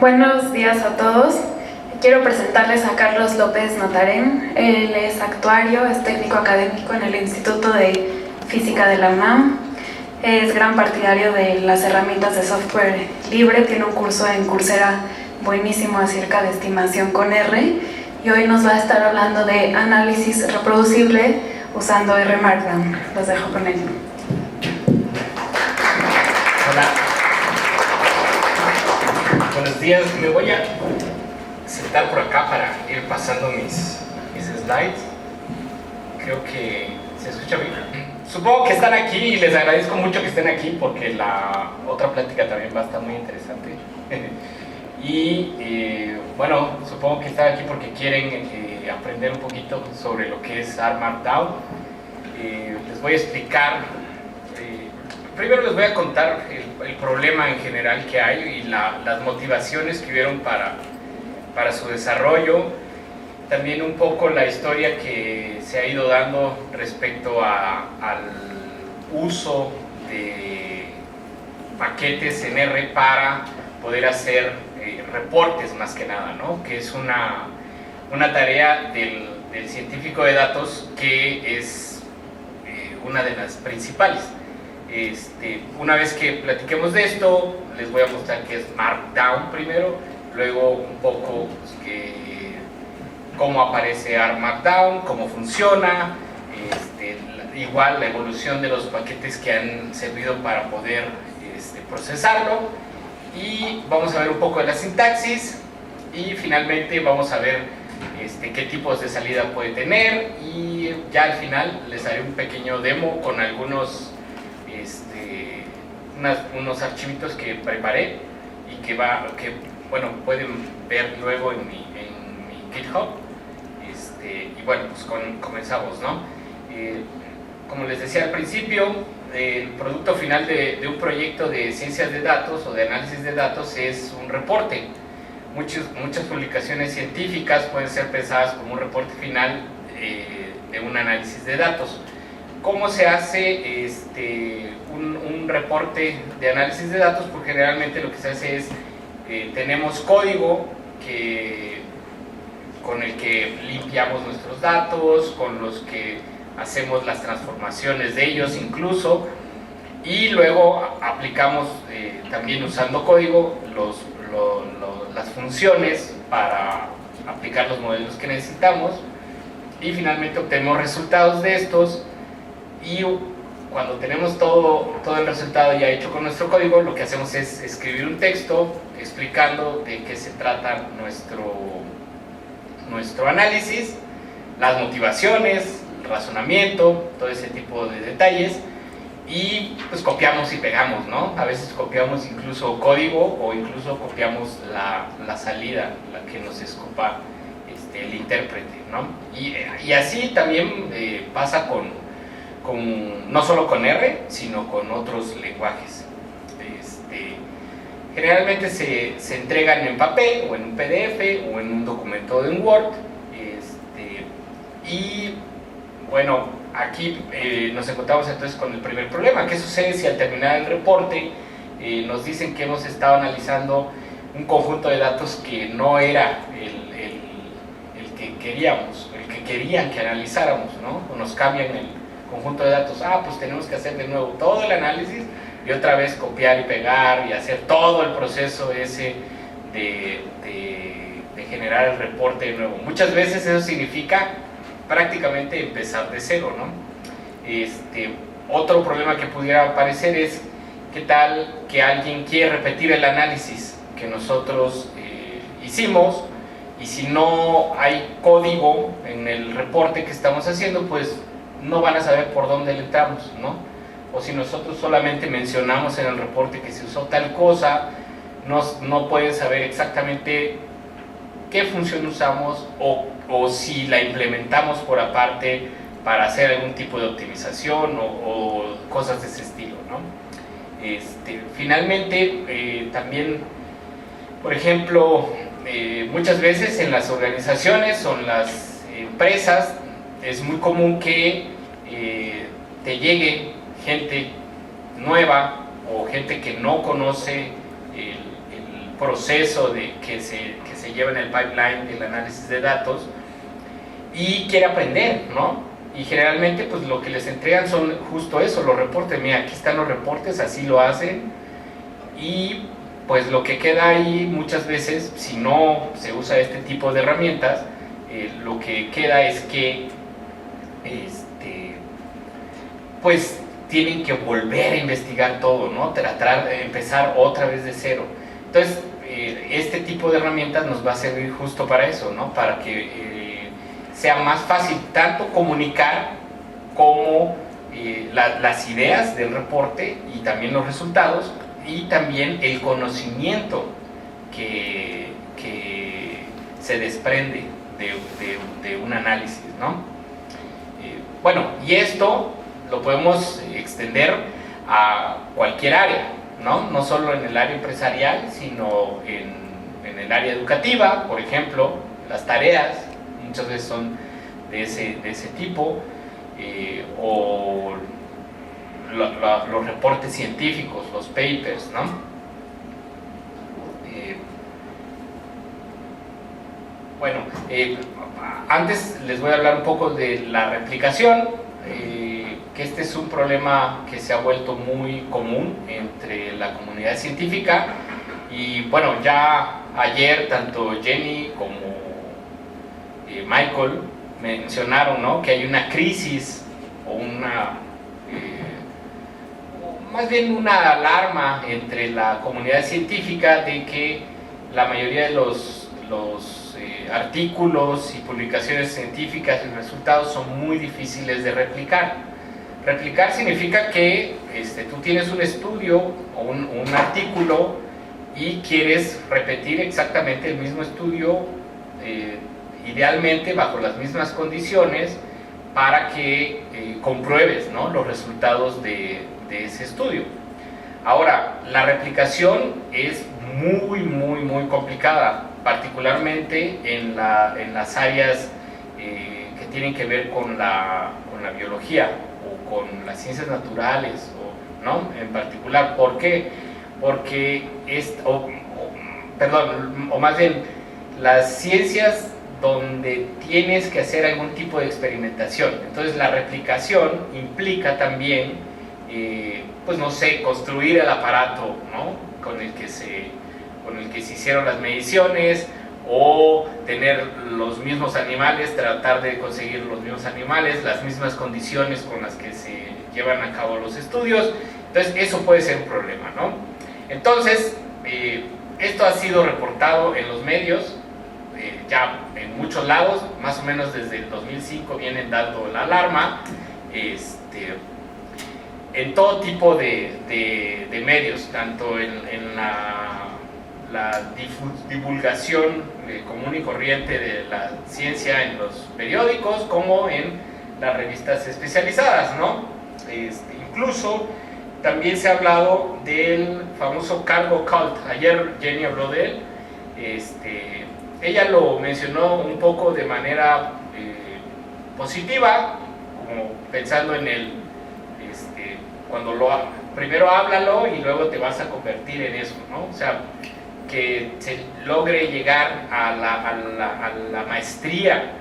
Buenos días a todos. Quiero presentarles a Carlos López Notarén. Él es actuario, es técnico académico en el Instituto de Física de la UNAM. Es gran partidario de las herramientas de software libre. Tiene un curso en Coursera buenísimo acerca de estimación con R. Y hoy nos va a estar hablando de análisis reproducible usando R Markdown. Los dejo con él. Hola. Buenos días. Me voy a sentar por acá para ir pasando mis slides. Creo que se escucha bien. Supongo que están aquí y les agradezco mucho que estén aquí porque la otra plática también va a estar muy interesante. Y bueno, supongo que están aquí porque quieren aprender un poquito sobre lo que es R Markdown. Les voy a explicar. Primero les voy a contar el problema en general que hay y las motivaciones que hubieron para su desarrollo. También un poco la historia que se ha ido dando respecto al uso de paquetes en R para poder hacer reportes más que nada, ¿no? Que es una tarea del científico de datos que es una de las principales. Una vez que platiquemos de esto, les voy a mostrar qué es Markdown primero, luego un poco cómo aparece R Markdown, cómo funciona, igual la evolución de los paquetes que han servido para poder procesarlo, y vamos a ver un poco de la sintaxis, y finalmente vamos a ver qué tipos de salida puede tener, y ya al final les haré un pequeño demo con algunos unos archivitos que preparé y que bueno, pueden ver luego en mi GitHub. Y bueno, pues comenzamos, ¿no? Como les decía al principio, el producto final de un proyecto de ciencias de datos o de análisis de datos es un reporte. Muchas publicaciones científicas pueden ser pensadas como un reporte final de un análisis de datos. ¿Cómo se hace un reporte de análisis de datos? Porque generalmente lo que se hace es, tenemos código con el que limpiamos nuestros datos, con los que hacemos las transformaciones de ellos incluso, y luego aplicamos también usando código las funciones para aplicar los modelos que necesitamos, y finalmente obtenemos resultados de estos. Y cuando tenemos todo el resultado ya hecho con nuestro código, lo que hacemos es escribir un texto explicando de qué se trata nuestro análisis, las motivaciones, el razonamiento, todo ese tipo de detalles, y pues copiamos y pegamos, ¿no? A veces copiamos incluso código o incluso copiamos la salida, la que nos escopa el intérprete, ¿no? Y así también pasa no solo con R, sino con otros lenguajes. Generalmente se entregan en papel o en un PDF o en un documento de un Word. Y bueno, aquí nos encontramos entonces con el primer problema. ¿Qué sucede si al terminar el reporte nos dicen que hemos estado analizando un conjunto de datos que no era el que queríamos, el que querían que analizáramos, ¿no? O nos cambian el conjunto de datos, pues tenemos que hacer de nuevo todo el análisis y otra vez copiar y pegar y hacer todo el proceso ese de generar el reporte de nuevo. Muchas veces eso significa prácticamente empezar de cero, ¿no? Otro problema que pudiera aparecer es qué tal que alguien quiere repetir el análisis que nosotros hicimos, y si no hay código en el reporte que estamos haciendo, pues no van a saber por dónde le entramos, ¿no? O si nosotros solamente mencionamos en el reporte que se usó tal cosa, no pueden saber exactamente qué función usamos o si la implementamos por aparte para hacer algún tipo de optimización o cosas de ese estilo, ¿no? Finalmente, también, por ejemplo, muchas veces en las organizaciones o en las empresas es muy común que te llegue gente nueva o gente que no conoce proceso que se lleva en el pipeline del análisis de datos y quiere aprender, ¿no? Y generalmente pues lo que les entregan son justo eso, los reportes. Mira, aquí están los reportes, así lo hacen, y pues lo que queda ahí muchas veces, si no se usa este tipo de herramientas, lo que queda es que pues tienen que volver a investigar todo, ¿no? Tratar de empezar otra vez de cero. Entonces, este tipo de herramientas nos va a servir justo para eso, ¿no? Para que sea más fácil tanto comunicar como las ideas del reporte y también los resultados, y también el conocimiento que se desprende de un análisis, ¿no? Bueno, y esto lo podemos extender a cualquier área, ¿no? No solo en el área empresarial, sino en el área educativa. Por ejemplo, las tareas muchas veces son de ese tipo, o los reportes científicos, los papers, ¿no? Bueno, antes les voy a hablar un poco de la replicación, que este es un problema que se ha vuelto muy común entre la comunidad científica. Y bueno, ya ayer tanto Jenny como Michael mencionaron, ¿no?, que hay una crisis o más bien una alarma entre la comunidad científica de que la mayoría de los artículos y publicaciones científicas y resultados son muy difíciles de replicar. Replicar significa que tú tienes un estudio o un artículo y quieres repetir exactamente el mismo estudio, idealmente bajo las mismas condiciones, para que compruebes, ¿no?, los resultados de ese estudio. Ahora, la replicación es muy complicada, particularmente en las áreas que tienen que ver con la biología o con las ciencias naturales, ¿no?, en particular. ¿Por qué? Porque o más bien las ciencias donde tienes que hacer algún tipo de experimentación. Entonces la replicación implica también, pues no sé, construir el aparato, ¿no?, con el que se hicieron las mediciones, o tener los mismos animales, tratar de conseguir los mismos animales, las mismas condiciones con las que se llevan a cabo los estudios. Entonces eso puede ser un problema, ¿no? Entonces, esto ha sido reportado en los medios, ya en muchos lados, más o menos desde el 2005 vienen dando la alarma, en todo tipo de medios, tanto en la divulgación común y corriente de la ciencia en los periódicos, como en las revistas especializadas, ¿no? Incluso también se ha hablado del famoso cargo cult. Ayer Jenny habló de él. Ella lo mencionó un poco de manera positiva, como pensando en primero háblalo y luego te vas a convertir en eso, ¿no? O sea, que se logre llegar a la maestría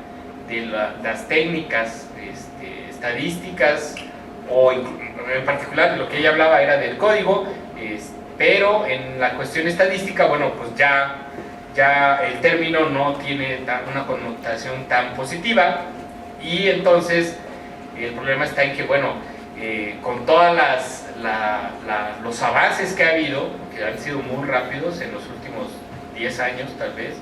de las técnicas estadísticas, o en particular lo que ella hablaba era del código, pero en la cuestión estadística, bueno, pues ya el término no tiene una connotación tan positiva, y entonces el problema está en que, bueno, con todas los avances que ha habido, que han sido muy rápidos en los últimos 10 años tal vez,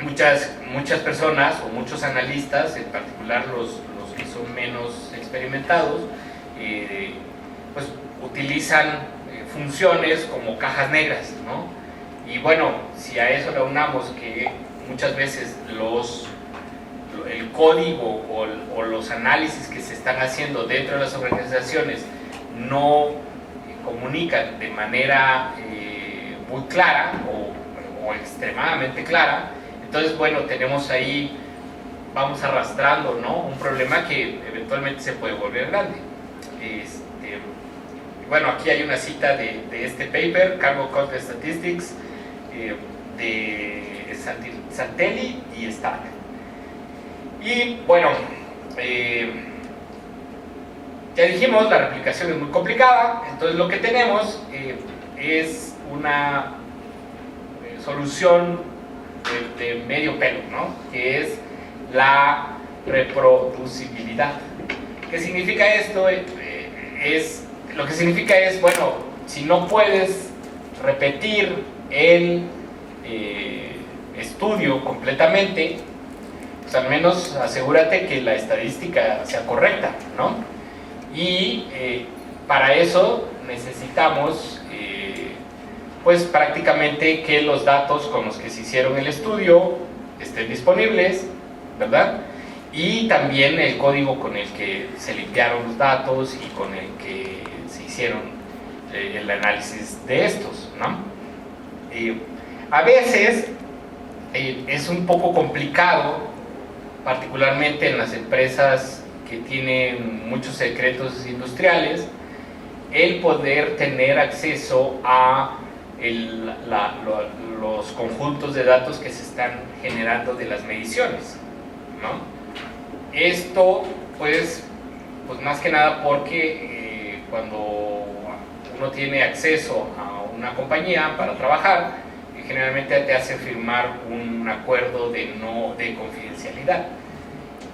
muchas personas o muchos analistas, en particular los que son menos experimentados, pues utilizan funciones como cajas negras, ¿no? Y bueno, si a eso le unamos que muchas veces el código o los análisis que se están haciendo dentro de las organizaciones no comunican de manera muy clara o extremadamente clara, entonces, bueno, tenemos ahí, vamos arrastrando, ¿no?, un problema que eventualmente se puede volver grande. bueno, aquí hay una cita de este paper, Cargo Cost Statistics, de Santelli y Stark. Y bueno, ya dijimos, la replicación es muy complicada, entonces lo que tenemos es una solución de medio pelo, ¿no? Que es la reproducibilidad. ¿Qué significa esto? Lo que significa es, bueno, si no puedes repetir el estudio completamente, pues al menos asegúrate que la estadística sea correcta, ¿no? Y para eso necesitamos pues prácticamente que los datos con los que se hicieron el estudio estén disponibles, ¿verdad? Y también el código con el que se limpiaron los datos y con el que se hicieron el análisis de estos, ¿no? A veces es un poco complicado, particularmente en las empresas que tienen muchos secretos industriales, el poder tener acceso a los conjuntos de datos que se están generando de las mediciones, ¿no? Esto pues más que nada porque cuando uno tiene acceso a una compañía para trabajar, generalmente te hace firmar un acuerdo de confidencialidad,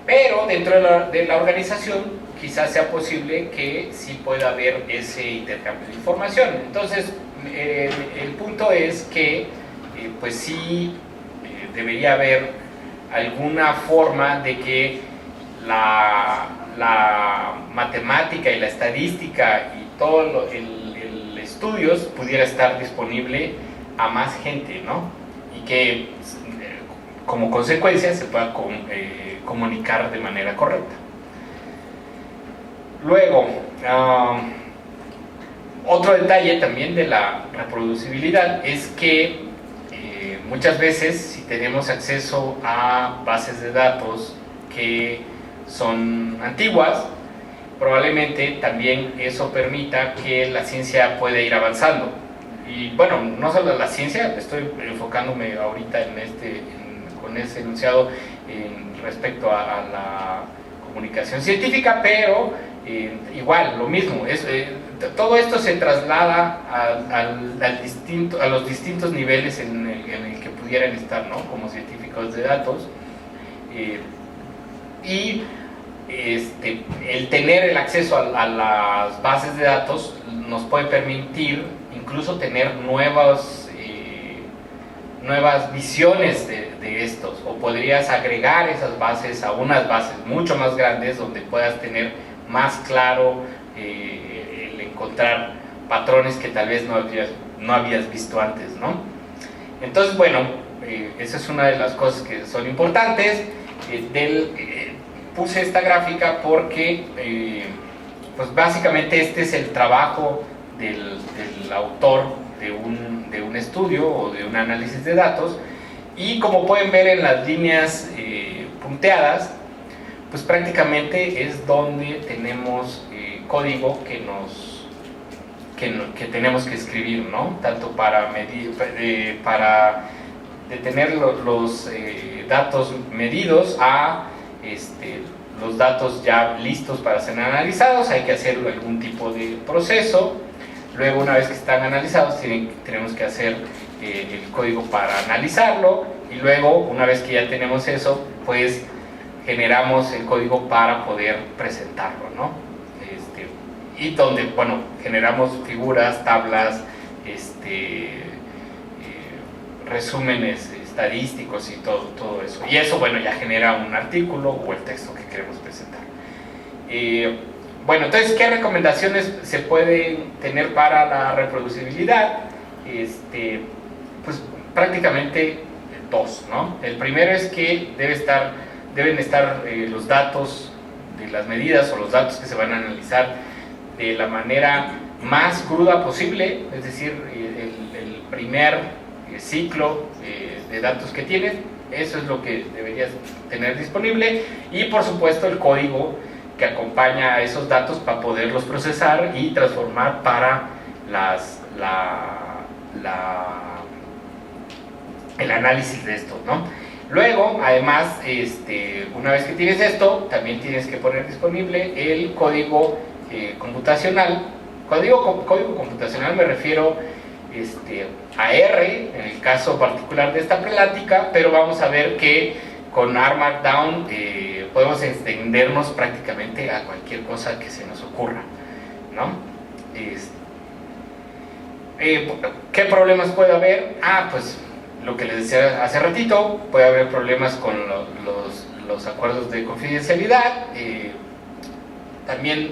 pero dentro de la organización quizás sea posible que sí pueda haber ese intercambio de información. Entonces el punto es que pues sí debería haber alguna forma de que la matemática y la estadística y todo el estudios pudiera estar disponible a más gente, ¿no? Y que como consecuencia se pueda comunicar de manera correcta. Luego, otro detalle también de la reproducibilidad es que muchas veces si tenemos acceso a bases de datos que son antiguas, probablemente también eso permita que la ciencia pueda ir avanzando. Y bueno, no solo la ciencia, estoy enfocándome ahorita con ese enunciado respecto a la comunicación científica, pero igual, lo mismo, todo esto se traslada a los distintos niveles en el que pudieran estar, ¿no? Como científicos de datos. Y el tener el acceso a las bases de datos nos puede permitir incluso tener nuevas visiones de estos, o podrías agregar esas bases a unas bases mucho más grandes donde puedas tener más claro el encontrar patrones que tal vez no habías visto antes, ¿no? Entonces, bueno, esa es una de las cosas que son importantes. Puse esta gráfica porque pues básicamente este es el trabajo del autor de un estudio o de un análisis de datos, y como pueden ver en las líneas punteadas, pues prácticamente es donde tenemos código que tenemos que escribir, ¿no? Tanto para medir, para detener los datos medidos a los datos ya listos para ser analizados. Hay que hacer algún tipo de proceso. Luego, una vez que están analizados, tenemos que hacer el código para analizarlo, y luego, una vez que ya tenemos eso, pues generamos el código para poder presentarlo, ¿no? Y donde, bueno, generamos figuras, tablas, resúmenes estadísticos y todo eso. Y eso, bueno, ya genera un artículo o el texto que queremos presentar. Bueno, entonces, ¿qué recomendaciones se pueden tener para la reproducibilidad? Pues prácticamente dos, ¿no? El primero es que deben estar los datos de las medidas o los datos que se van a analizar de la manera más cruda posible, es decir, el primer ciclo de datos que tienes, eso es lo que deberías tener disponible, y por supuesto el código que acompaña a esos datos para poderlos procesar y transformar para el análisis de esto, ¿no? Luego, además, una vez que tienes esto, también tienes que poner disponible el código computacional. Código computacional me refiero a R, en el caso particular de esta plática, pero vamos a ver que con R Markdown podemos extendernos prácticamente a cualquier cosa que se nos ocurra, ¿no? ¿Qué problemas puede haber? Pues lo que les decía hace ratito, puede haber problemas con los acuerdos de confidencialidad. También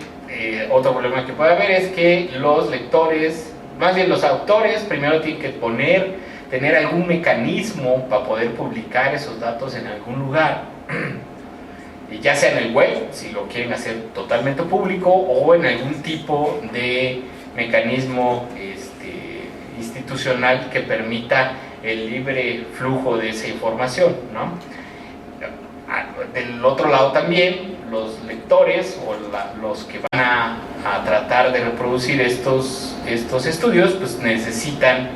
otro problema que puede haber es que los lectores, más bien los autores, primero tienen que tener algún mecanismo para poder publicar esos datos en algún lugar, ya sea en el web, si lo quieren hacer totalmente público, o en algún tipo de mecanismo institucional que permita el libre flujo de esa información, ¿no? Del otro lado también, los lectores o los que van a tratar de reproducir estos estudios, pues necesitan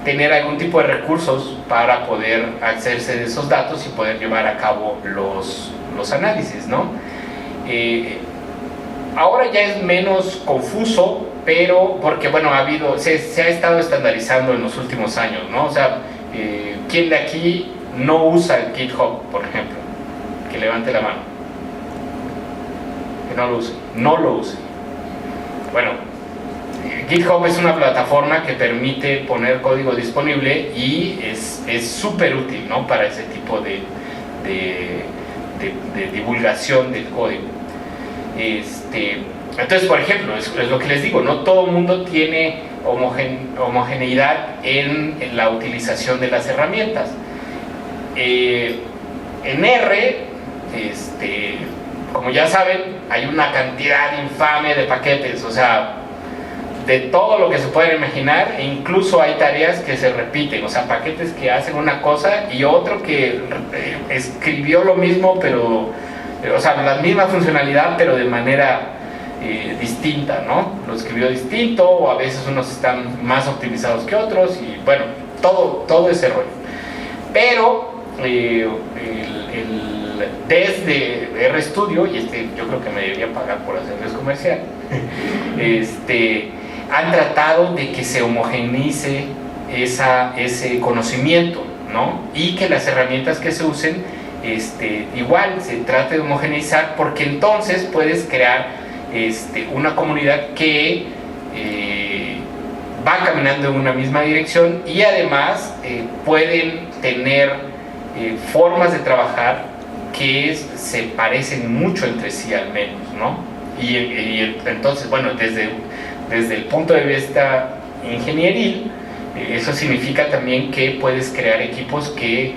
tener algún tipo de recursos para poder hacerse de esos datos y poder llevar a cabo los análisis, ¿no? Ahora ya es menos confuso, pero porque bueno, se ha estado estandarizando en los últimos años, ¿no? O sea, ¿quién de aquí no usa GitHub, por ejemplo? Que levante la mano. Que no lo use. Bueno, GitHub es una plataforma que permite poner código disponible y es súper útil, ¿no? Para ese tipo de divulgación del código. Entonces, por ejemplo, es lo que les digo, no todo el mundo tiene homogeneidad en la utilización de las herramientas. En R, como ya saben, hay una cantidad infame de paquetes, o sea, de todo lo que se pueden imaginar, e incluso hay tareas que se repiten, o sea, paquetes que hacen una cosa y otro que escribió lo mismo, pero, o sea, la misma funcionalidad, pero de manera distinta, ¿no? Lo escribió distinto, o a veces unos están más optimizados que otros, y bueno, todo ese rollo. Pero desde RStudio, y yo creo que me debería pagar por hacerles comercial, han tratado de que se homogeneice ese conocimiento, ¿no? Y que las herramientas que se usen igual se trate de homogeneizar, porque entonces puedes crear una comunidad que va caminando en una misma dirección, y además pueden tener formas de trabajar que se parecen mucho entre sí, al menos, ¿no? Y entonces, bueno, desde el punto de vista ingenieril, eso significa también que puedes crear equipos que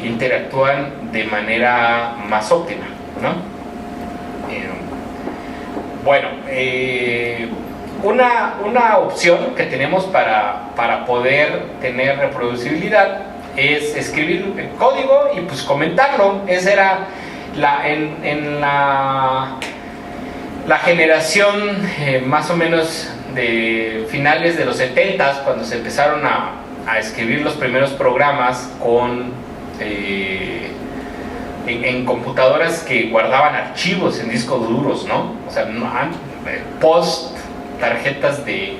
interactúan de manera más óptima, ¿no? Bueno, una opción que tenemos para poder tener reproducibilidad es escribir el código y pues comentarlo. Esa era en la generación más o menos de finales de los 70s, cuando se empezaron a escribir los primeros programas en computadoras que guardaban archivos en discos duros, ¿no? O sea, post tarjetas ni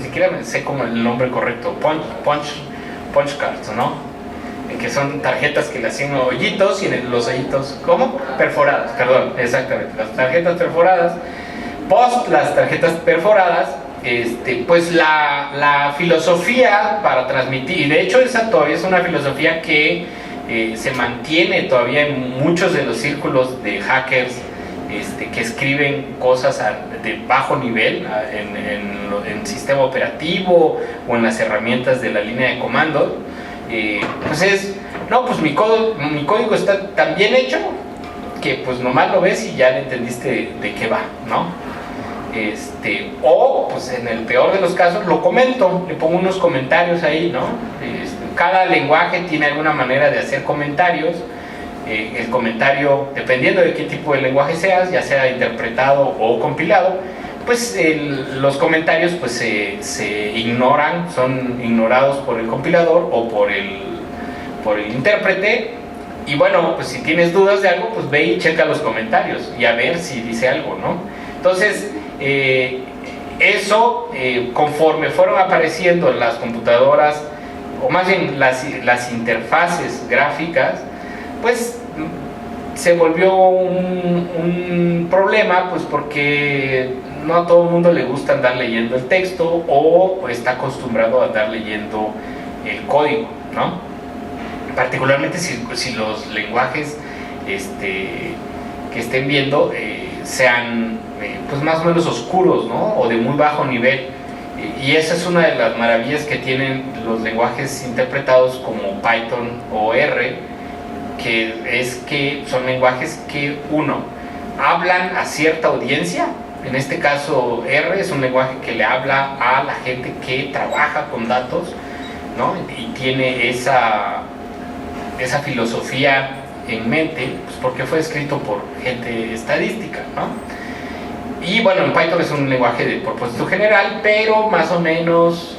siquiera sé como el nombre correcto, punch cards, ¿no? Que son tarjetas que le hacían hoyitos, y en los hoyitos, ¿cómo? Perforadas, perdón, exactamente, las tarjetas perforadas. Post las tarjetas perforadas, pues la filosofía para transmitir, y de hecho esa todavía es una filosofía que se mantiene todavía en muchos de los círculos de hackers que escriben cosas de bajo nivel en sistema operativo o en las herramientas de la línea de comando. Pues mi código está tan bien hecho que pues nomás lo ves y ya le entendiste de qué va, ¿no? O pues en el peor de los casos lo comento, le pongo unos comentarios ahí, ¿no? Cada lenguaje tiene alguna manera de hacer comentarios. El comentario, dependiendo de qué tipo de lenguaje seas, ya sea interpretado o compilado, pues los comentarios pues se ignoran, son ignorados por el compilador o por el intérprete. Y bueno, pues si tienes dudas de algo, pues ve y checa los comentarios y a ver si dice algo, ¿no? Entonces, eso, conforme fueron apareciendo las computadoras, o más bien las interfaces gráficas, pues se volvió un problema, pues porque no a todo el mundo le gusta andar leyendo el texto o está acostumbrado a andar leyendo el código, ¿no? Particularmente si los lenguajes que estén viendo sean pues más o menos oscuros, ¿no? O de muy bajo nivel. Y esa es una de las maravillas que tienen los lenguajes interpretados como Python o R, que es que son lenguajes que, uno, hablan a cierta audiencia. En este caso R es un lenguaje que le habla a la gente que trabaja con datos, ¿no? Y tiene esa filosofía en mente, pues porque fue escrito por gente estadística, ¿no? Y bueno, en Python es un lenguaje de propósito general, pero más o menos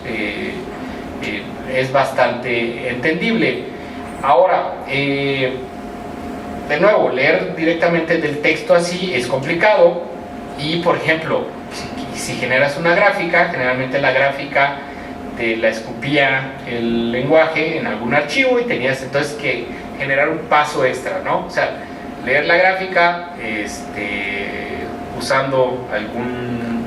es bastante entendible. Ahora, de nuevo, leer directamente del texto así es complicado. Y por ejemplo, si generas una gráfica, generalmente la gráfica te la escupía el lenguaje en algún archivo y tenías entonces que generar un paso extra, ¿no? O sea, leer la gráfica usando algún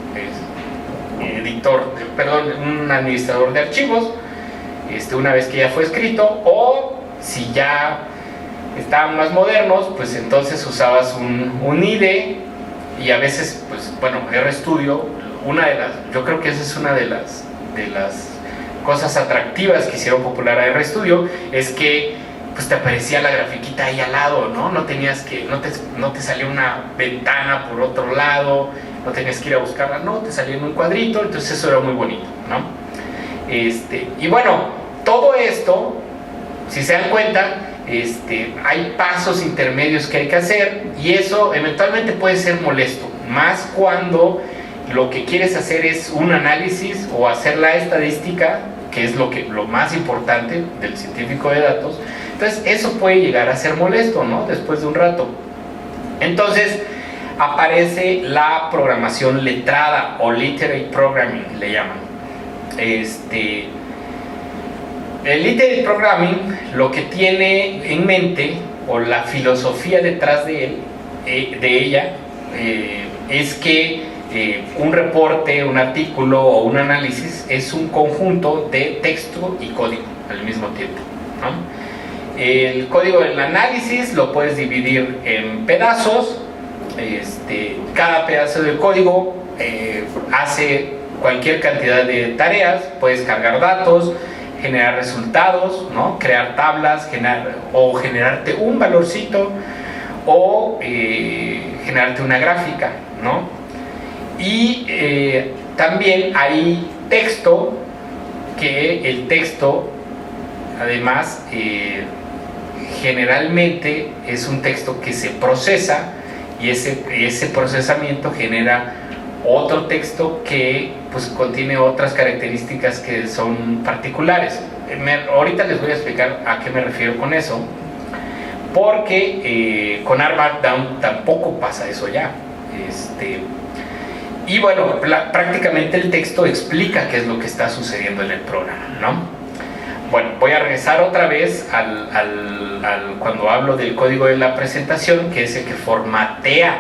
un administrador de archivos, una vez que ya fue escrito, o si ya estaban más modernos, pues entonces usabas un IDE. Y a veces, pues bueno, RStudio, yo creo que esa es una de las cosas atractivas que hicieron popular a RStudio, es que pues te aparecía la grafiquita ahí al lado, ¿no? No te salía una ventana por otro lado, no tenías que ir a buscarla, no, te salía en un cuadrito, entonces eso era muy bonito, ¿no? Y bueno, todo esto, si se dan cuenta, hay pasos intermedios que hay que hacer, y eso eventualmente puede ser molesto, más cuando lo que quieres hacer es un análisis o hacer la estadística, que es lo más importante del científico de datos. Entonces eso puede llegar a ser molesto, ¿no? Después de un rato. Entonces aparece la programación letrada o literate programming, le llaman. El literate programming lo que tiene en mente, o la filosofía detrás de ella, es que un reporte, un artículo o un análisis es un conjunto de texto y código al mismo tiempo, ¿no? El código del análisis lo puedes dividir en pedazos. Cada pedazo del código hace cualquier cantidad de tareas. Puedes cargar datos, generar resultados, ¿no? Crear tablas, generarte un valorcito, o generarte una gráfica, ¿no? Y también hay texto, que el texto además generalmente es un texto que se procesa, y ese procesamiento genera otro texto que pues contiene otras características que son particulares. Ahorita les voy a explicar a qué me refiero con eso, porque con R Markdown tampoco pasa eso ya. Y bueno, prácticamente el texto explica qué es lo que está sucediendo en el programa, ¿no? Bueno, voy a regresar otra vez cuando hablo del código de la presentación, que es el que formatea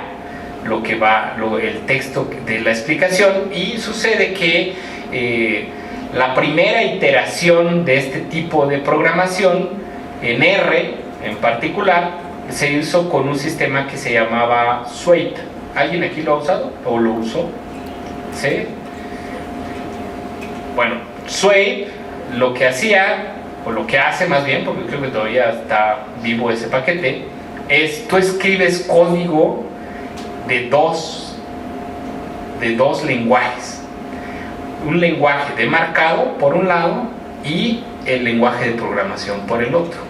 el texto de la explicación. Y sucede que la primera iteración de este tipo de programación, en R en particular, se hizo con un sistema que se llamaba Swape. ¿Alguien aquí lo ha usado o lo usó? ¿Sí? Bueno, Swape lo que hacía, o lo que hace más bien, porque creo que todavía está vivo ese paquete, es tú escribes código de dos lenguajes. Un lenguaje de marcado por un lado, y el lenguaje de programación por el otro.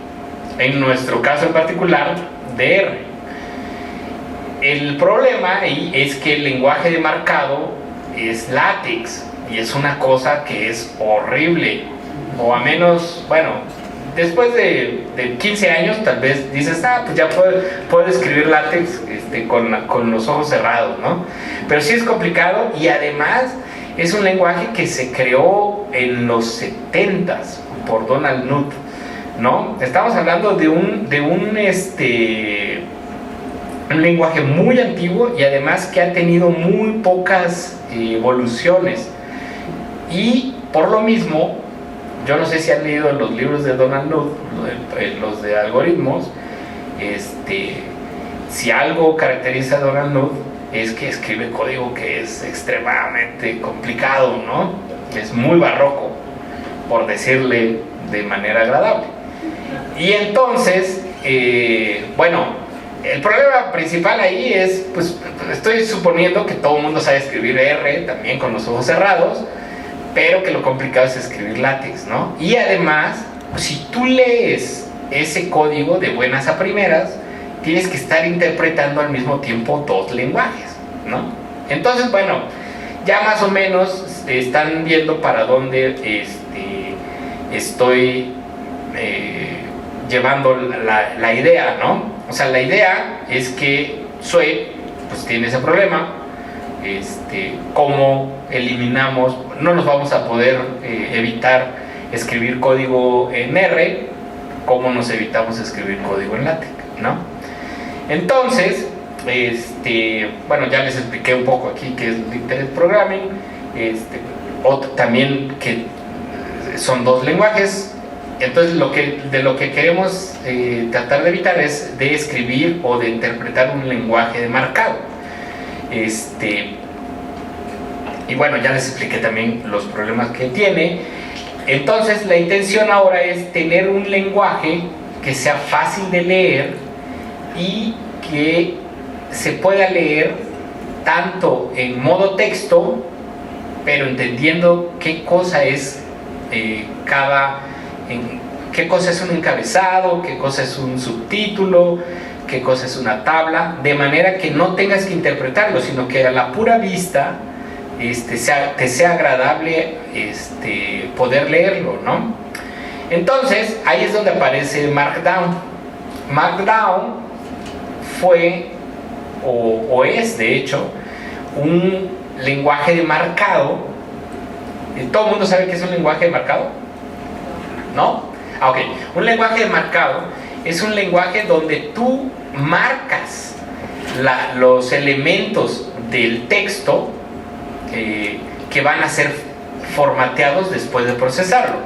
En nuestro caso en particular, de R. El problema ahí es que el lenguaje de marcado es LaTeX y es una cosa que es horrible, o a menos, bueno, después de 15 años tal vez dices, pues ya puedo escribir LaTeX con los ojos cerrados, ¿no? Pero sí es complicado, y además es un lenguaje que se creó en los 70s por Donald Knuth, ¿no? Estamos hablando de un lenguaje muy antiguo, y además que ha tenido muy pocas evoluciones, y por lo mismo, yo no sé si han leído los libros de Donald Knuth, los de algoritmos. Si algo caracteriza a Donald Knuth es que escribe código que es extremadamente complicado, ¿no? Es muy barroco, por decirle de manera agradable. Y entonces, bueno, el problema principal ahí es, pues estoy suponiendo que todo el mundo sabe escribir R también con los ojos cerrados, pero que lo complicado es escribir LaTeX, ¿no? Y además, si tú lees ese código de buenas a primeras, tienes que estar interpretando al mismo tiempo dos lenguajes, ¿no? Entonces, bueno, ya más o menos están viendo para dónde estoy llevando la idea, ¿no? O sea, la idea es que SUE pues tiene ese problema. Cómo eliminamos, no nos vamos a poder evitar escribir código en R, cómo nos evitamos escribir código en LaTeX, ¿no? Entonces, bueno, ya les expliqué un poco aquí qué es Internet Programming, también que son dos lenguajes. Entonces de lo que queremos tratar de evitar es de escribir o de interpretar un lenguaje de marcado. Y bueno, ya les expliqué también los problemas que tiene. Entonces la intención ahora es tener un lenguaje que sea fácil de leer y que se pueda leer tanto en modo texto, pero entendiendo qué cosa es qué cosa es un encabezado, qué cosa es un subtítulo, qué cosa es una tabla, de manera que no tengas que interpretarlo, sino que a la pura vista te sea agradable poder leerlo, ¿no? Entonces, ahí es donde aparece Markdown. Markdown fue, o es de hecho, un lenguaje de marcado. ¿Todo el mundo sabe qué es un lenguaje de marcado? ¿No? Ok, un lenguaje de marcado es un lenguaje donde tú marcas los elementos del texto que van a ser formateados después de procesarlo.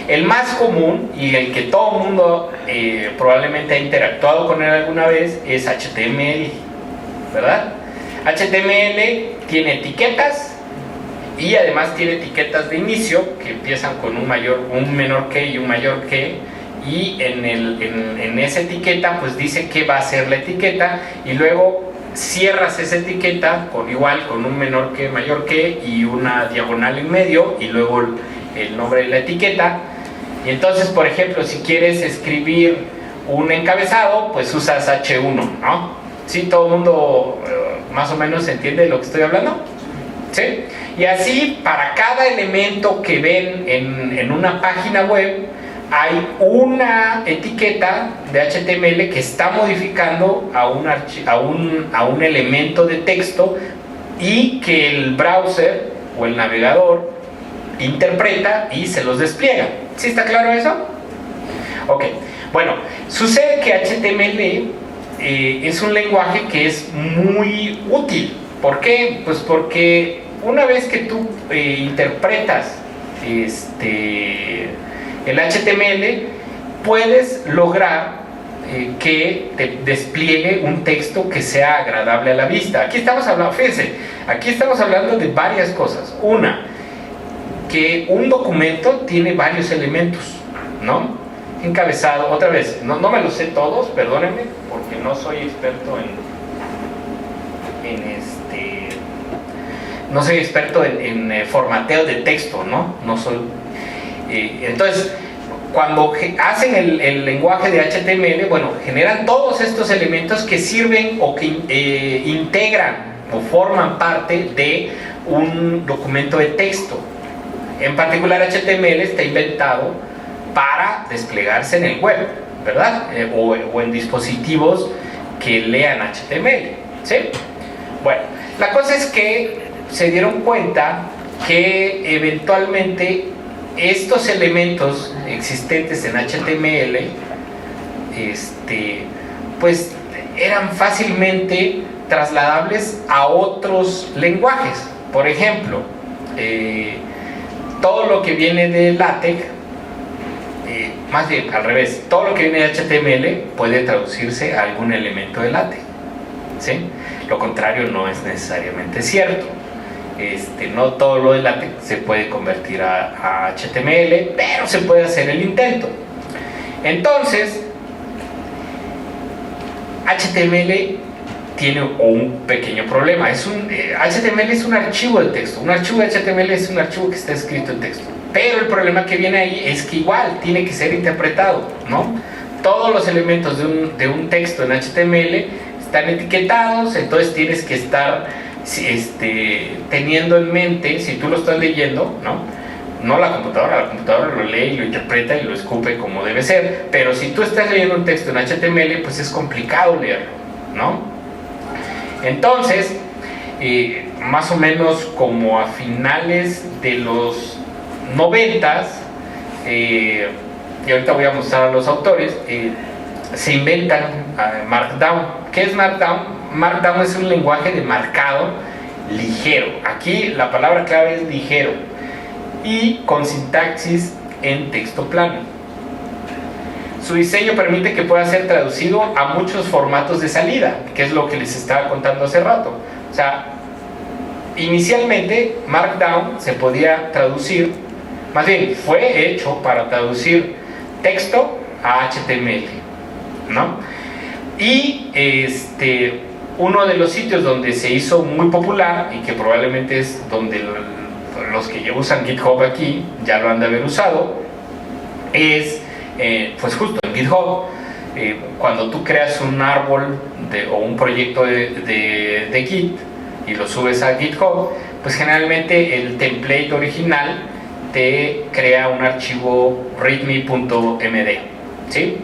El más común y el que todo el mundo probablemente ha interactuado con él alguna vez es HTML, ¿verdad? HTML tiene etiquetas y además tiene etiquetas de inicio que empiezan con un menor que y un mayor que, y en esa etiqueta pues dice qué va a ser la etiqueta, y luego cierras esa etiqueta con un menor que, mayor que y una diagonal en medio, y luego el nombre de la etiqueta. Y entonces, por ejemplo, si quieres escribir un encabezado, pues usas H1, ¿no? ¿Sí? ¿Todo el mundo más o menos entiende de lo que estoy hablando? ¿Sí? Y así, para cada elemento que ven en una página web, hay una etiqueta de HTML que está modificando a un elemento de texto, y que el browser o el navegador interpreta y se los despliega. ¿Sí está claro eso? Ok, bueno, sucede que HTML es un lenguaje que es muy útil. ¿Por qué? Pues porque una vez que tú interpretas el HTML, puedes lograr que te despliegue un texto que sea agradable a la vista. Aquí estamos hablando, fíjense, aquí estamos hablando de varias cosas. Una, que un documento tiene varios elementos, ¿no? Encabezado, otra vez, no me los sé todos, perdónenme, porque no soy experto no soy experto en formateo de texto, ¿no? No soy. Entonces, cuando hacen el lenguaje de HTML, bueno, generan todos estos elementos que sirven o que integran o forman parte de un documento de texto. En particular, HTML está inventado para desplegarse en el web, ¿verdad? O en dispositivos que lean HTML, ¿sí? Bueno, la cosa es que se dieron cuenta que eventualmente estos elementos existentes en HTML pues eran fácilmente trasladables a otros lenguajes. Por ejemplo, todo lo que viene de LaTeX, más bien al revés, todo lo que viene de HTML puede traducirse a algún elemento de LaTeX, ¿sí? Lo contrario no es necesariamente cierto. No todo lo de LaTeX se puede convertir a HTML, pero se puede hacer el intento. Entonces, HTML tiene un pequeño problema. HTML es un archivo de texto. Un archivo de HTML es un archivo que está escrito en texto. Pero el problema que viene ahí es que igual tiene que ser interpretado, ¿no? Todos los elementos de un texto en HTML están etiquetados, entonces tienes que estar teniendo en mente, si tú lo estás leyendo, no la computadora lo lee y lo interpreta y lo escupe como debe ser, pero si tú estás leyendo un texto en HTML, pues es complicado leerlo, ¿no? Entonces, más o menos como a finales de los 90s, y ahorita voy a mostrar a los autores, se inventan Markdown. ¿Qué es Markdown? Markdown es un lenguaje de marcado ligero. Aquí la palabra clave es ligero y con sintaxis en texto plano. Su diseño permite que pueda ser traducido a muchos formatos de salida, que es lo que les estaba contando hace rato. O sea, inicialmente Markdown se podía traducir, más bien fue hecho para traducir texto a HTML, ¿no? Y uno de los sitios donde se hizo muy popular y que probablemente es donde los que usan GitHub aquí ya lo han de haber usado, es pues justo en GitHub. Cuando tú creas un árbol o un proyecto de Git y lo subes a GitHub, pues generalmente el template original te crea un archivo readme.md, ¿sí?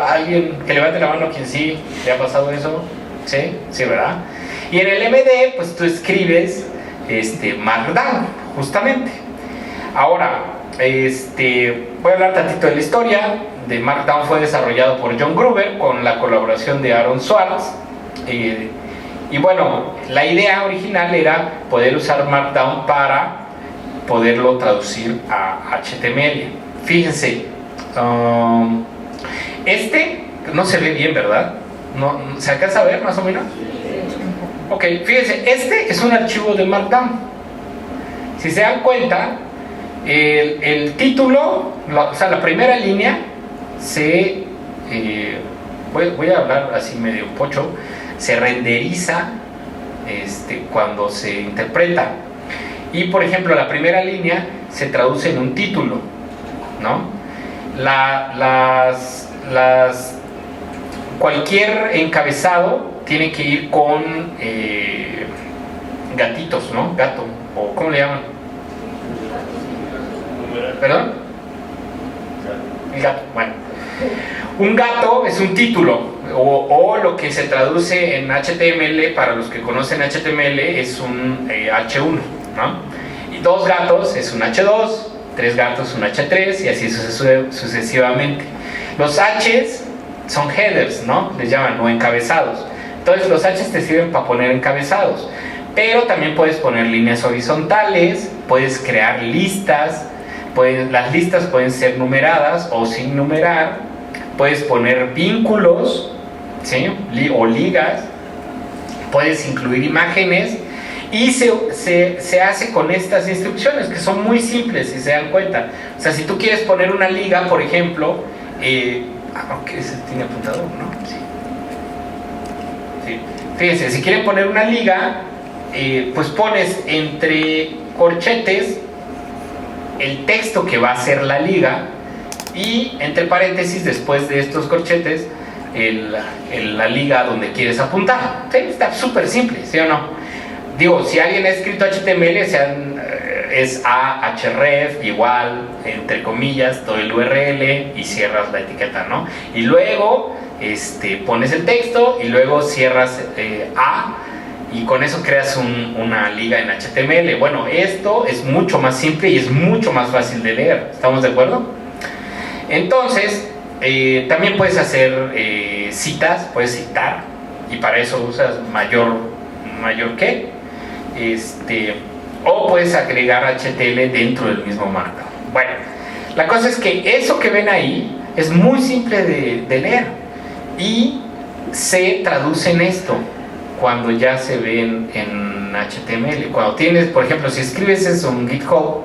¿Alguien que levante la mano quien sí le ha pasado eso? ¿Sí? Sí, ¿verdad? Y en el MD, pues tú escribes Markdown, justamente. Ahora, voy a hablar tantito de la historia. De Markdown fue desarrollado por John Gruber con la colaboración de Aaron Swartz. Y bueno, la idea original era poder usar Markdown para poderlo traducir a HTML. Fíjense, no se ve bien, ¿verdad? No, ¿se alcanza a ver más o menos? Ok, fíjense, es un archivo de Markdown. Si se dan cuenta, el título, o sea, la primera línea, voy a hablar así medio pocho, se renderiza cuando se interpreta. Y por ejemplo, la primera línea se traduce en un título, ¿no? Cualquier encabezado tiene que ir con gatitos, ¿no? Gato, o ¿cómo le llaman? ¿Perdón? El gato, bueno. Un gato es un título, o lo que se traduce en HTML, para los que conocen HTML, es un H1, ¿no? Y dos gatos es un H2, tres gatos un H3, y así sucesivamente. Los H's son headers, ¿no? Les llaman, o encabezados. Entonces los H's te sirven para poner encabezados, pero también puedes poner líneas horizontales, puedes crear listas, las listas pueden ser numeradas o sin numerar, puedes poner vínculos, ¿sí? O ligas, puedes incluir imágenes, y se hace con estas instrucciones que son muy simples, si se dan cuenta. O sea, si tú quieres poner una liga, por ejemplo, aunque ese tiene apuntador, ¿no? Sí. Sí. Fíjense, si quieren poner una liga, pues pones entre corchetes el texto que va a ser la liga y entre paréntesis, después de estos corchetes, la liga donde quieres apuntar. ¿Sí? Está súper simple, ¿sí o no? Digo, si alguien ha escrito HTML, es a href igual, entre comillas, todo el URL y cierras la etiqueta, ¿no? Y luego pones el texto y luego cierras a, y con eso creas una liga en HTML. Bueno, esto es mucho más simple y es mucho más fácil de leer. ¿Estamos de acuerdo? Entonces, también puedes hacer citas, puedes citar, y para eso usas mayor que, o puedes agregar HTML dentro del mismo marco. Bueno, la cosa es que eso que ven ahí es muy simple de leer y se traduce en esto cuando ya se ve en HTML. Cuando tienes, por ejemplo, si escribes eso en GitHub,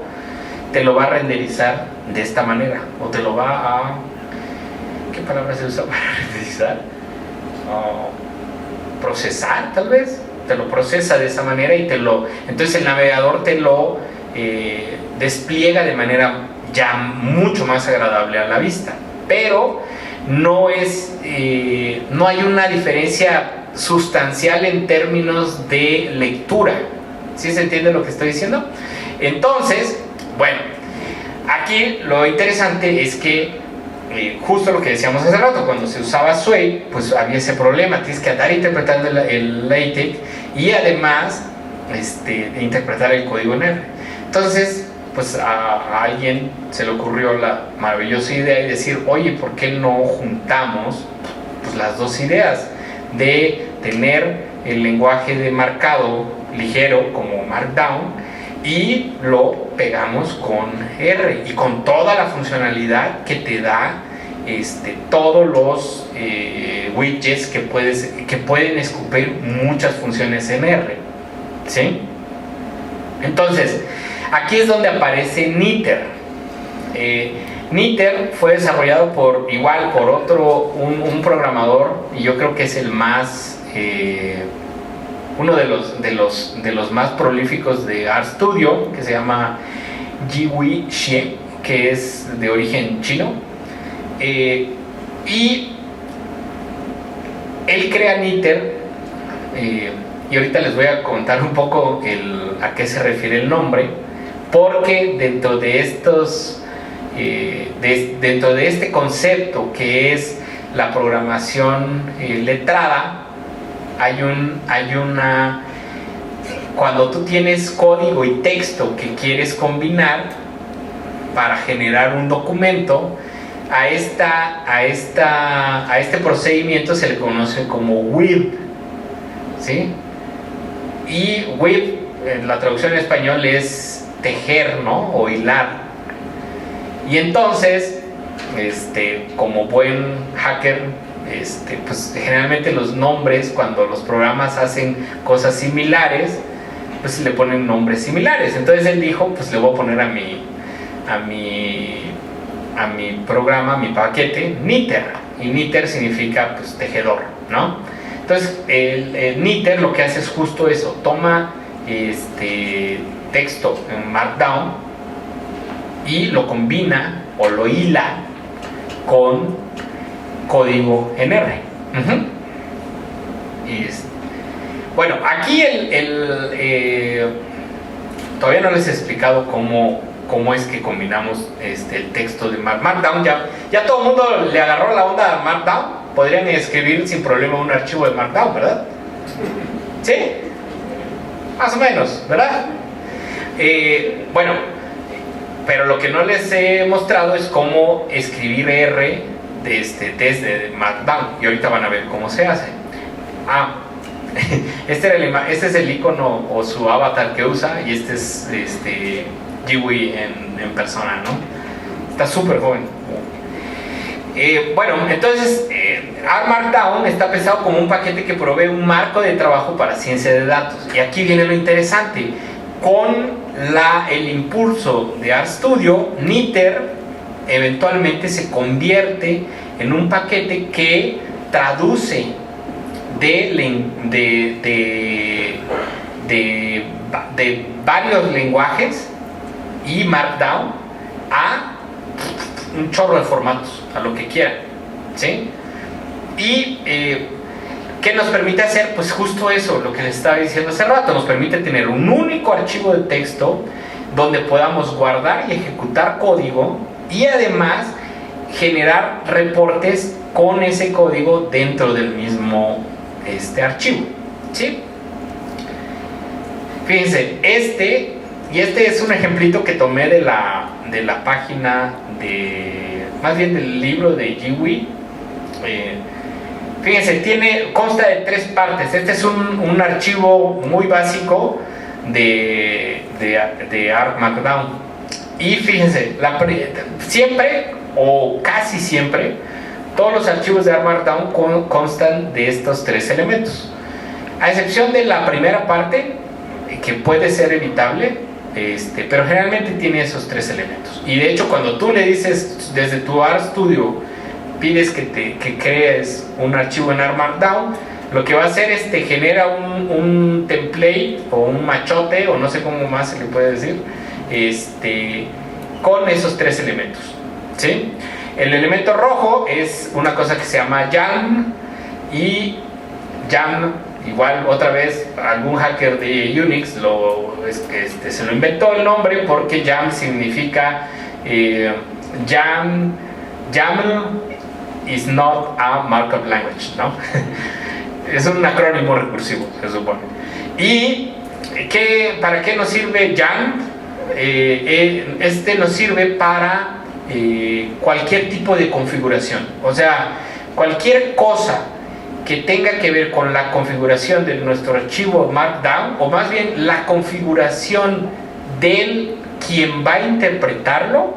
te lo va a renderizar de esta manera, o te lo va a... ¿Qué palabra se usa para renderizar? Procesar, tal vez. Te lo procesa de esa manera y entonces el navegador te lo despliega de manera ya mucho más agradable a la vista. Pero no hay una diferencia sustancial en términos de lectura. ¿Sí se entiende lo que estoy diciendo? Entonces, bueno, aquí lo interesante es que justo lo que decíamos hace rato, cuando se usaba Sway, pues había ese problema, tienes que andar interpretando el LaTeX y además interpretar el código en R. Entonces, pues a alguien se le ocurrió la maravillosa idea de decir, oye, ¿por qué no juntamos pues las dos ideas de tener el lenguaje de marcado ligero como Markdown y lo pegamos con R y con toda la funcionalidad que te da todos los widgets que pueden escupir muchas funciones en R, ¿sí? Entonces, aquí es donde aparece Niter. Niter fue desarrollado por un programador, y yo creo que es el más uno de los más prolíficos de RStudio, que se llama Jiwei Xie, que es de origen chino, y él crea Niter, y ahorita les voy a contar un poco a qué se refiere el nombre, porque dentro de este concepto que es la programación letrada, cuando tú tienes código y texto que quieres combinar para generar un documento, a este procedimiento se le conoce como weave, ¿sí? Y weave, la traducción en español es tejer, ¿no? O hilar. Y entonces, como buen hacker, pues generalmente los nombres, cuando los programas hacen cosas similares, pues le ponen nombres similares. Entonces él dijo, pues le voy a poner a mi programa, a mi paquete, Niter. Y Niter significa pues tejedor, ¿no? Entonces el Niter lo que hace es justo eso, toma texto en Markdown y lo combina o lo hila con código en R. Bueno, aquí todavía no les he explicado cómo es que combinamos el texto de Markdown. Ya todo el mundo le agarró la onda a Markdown. Podrían escribir sin problema un archivo de Markdown, ¿verdad? ¿Sí? Más o menos, ¿verdad? Bueno, pero lo que no les he mostrado es cómo escribir R desde Markdown, y ahorita van a ver cómo se hace. Este es el icono o su avatar que usa, y este es Jiwei en persona, ¿no? Está súper joven. Bueno, entonces Markdown está pensado como un paquete que provee un marco de trabajo para ciencia de datos, y aquí viene lo interesante. Con el impulso de RStudio, Niter eventualmente se convierte en un paquete que traduce de varios lenguajes y Markdown un chorro de formatos, a lo que quieran, ¿sí? Y ¿qué nos permite hacer? Pues justo eso, lo que les estaba diciendo hace rato, nos permite tener un único archivo de texto donde podamos guardar y ejecutar código y además generar reportes con ese código dentro del mismo archivo, ¿sí? Fíjense, este es un ejemplito que tomé de la página más bien del libro de Dewey. Fíjense, consta de 3 partes. Este es un archivo muy básico de ARC Markdown. Y fíjense, siempre o casi siempre, todos los archivos de ARC Markdown constan de estos 3 elementos. A excepción de la primera parte, que puede ser evitable, pero generalmente tiene esos 3 elementos. Y de hecho, cuando tú le dices desde tu RStudio, pides que crees un archivo en ARC Markdown, lo que va a hacer es te genera un template o un machote, o no sé cómo más se le puede decir, con esos 3 elementos, ¿sí? El elemento rojo es una cosa que se llama YAML, y YAML, igual otra vez algún hacker de Unix se lo inventó el nombre, porque YAML significa YAML is not a markup language, ¿no? Es un acrónimo recursivo, se supone. ¿Y para qué nos sirve YAML? Nos sirve para cualquier tipo de configuración. O sea, cualquier cosa que tenga que ver con la configuración de nuestro archivo Markdown, o más bien la configuración del quien va a interpretarlo,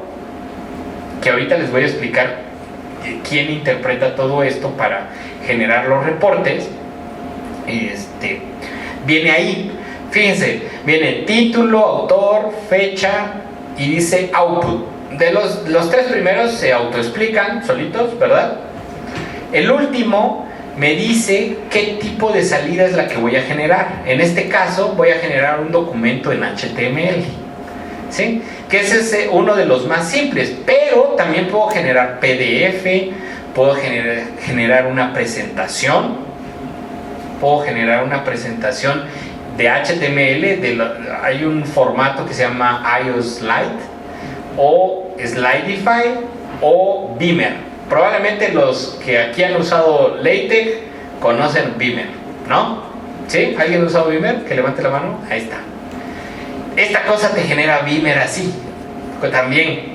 que ahorita les voy a explicar quién interpreta todo esto para generar los reportes, viene ahí. Fíjense, viene título, autor, fecha y dice output. De los 3 primeros se autoexplican solitos, ¿verdad? El último me dice qué tipo de salida es la que voy a generar. En este caso voy a generar un documento en HTML, ¿sí? Que ese es uno de los más simples, pero también puedo generar PDF, puedo generar una presentación, de HTML, hay un formato que se llama IOSlide, o Slideify, o Beamer. Probablemente los que aquí han usado LaTeX conocen Beamer, ¿no? ¿Sí? ¿Alguien ha usado Beamer? Que levante la mano. Ahí está. Esta cosa te genera Beamer así, también.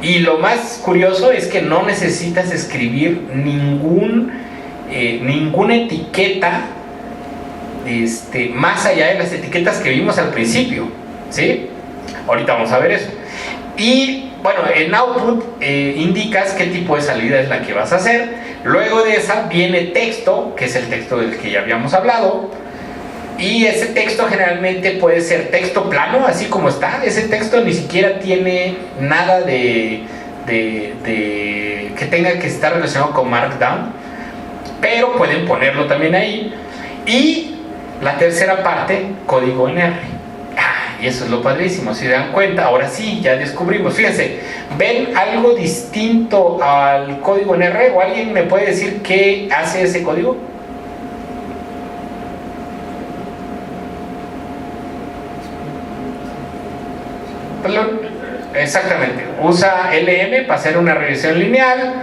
Y lo más curioso es que no necesitas escribir ninguna etiqueta más allá de las etiquetas que vimos al principio, ¿sí? Ahorita vamos a ver eso. Y bueno, en output indicas qué tipo de salida es la que vas a hacer. Luego de esa viene texto, que es el texto del que ya habíamos hablado. Y ese texto generalmente puede ser texto plano, así como está. Ese texto ni siquiera tiene nada que tenga que estar relacionado con Markdown, pero pueden ponerlo también ahí. Y la tercera parte, código en R. Y eso es lo padrísimo. Si se dan cuenta, ahora sí, ya descubrimos. Fíjense, ¿ven algo distinto al código en R? ¿O alguien me puede decir qué hace ese código? Exactamente, usa LM para hacer una regresión lineal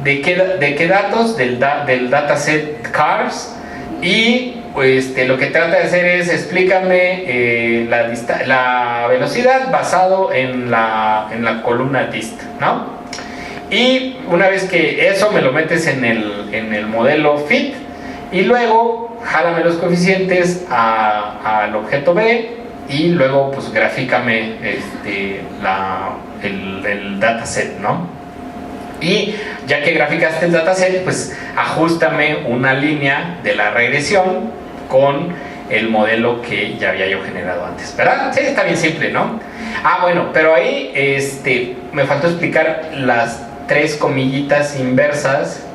de qué datos, del dataset cars, y lo que trata de hacer es explícame la velocidad basado en la columna dist, ¿no? Y una vez que eso me lo metes en el modelo fit, y luego jálame los coeficientes al objeto B, y luego pues grafícame el dataset, ¿no? Y ya que graficaste el dataset, pues ajustame una línea de la regresión con el modelo que ya había yo generado antes, ¿verdad? Sí, está bien simple, ¿no? Bueno, pero ahí me faltó explicar las 3 comillitas inversas,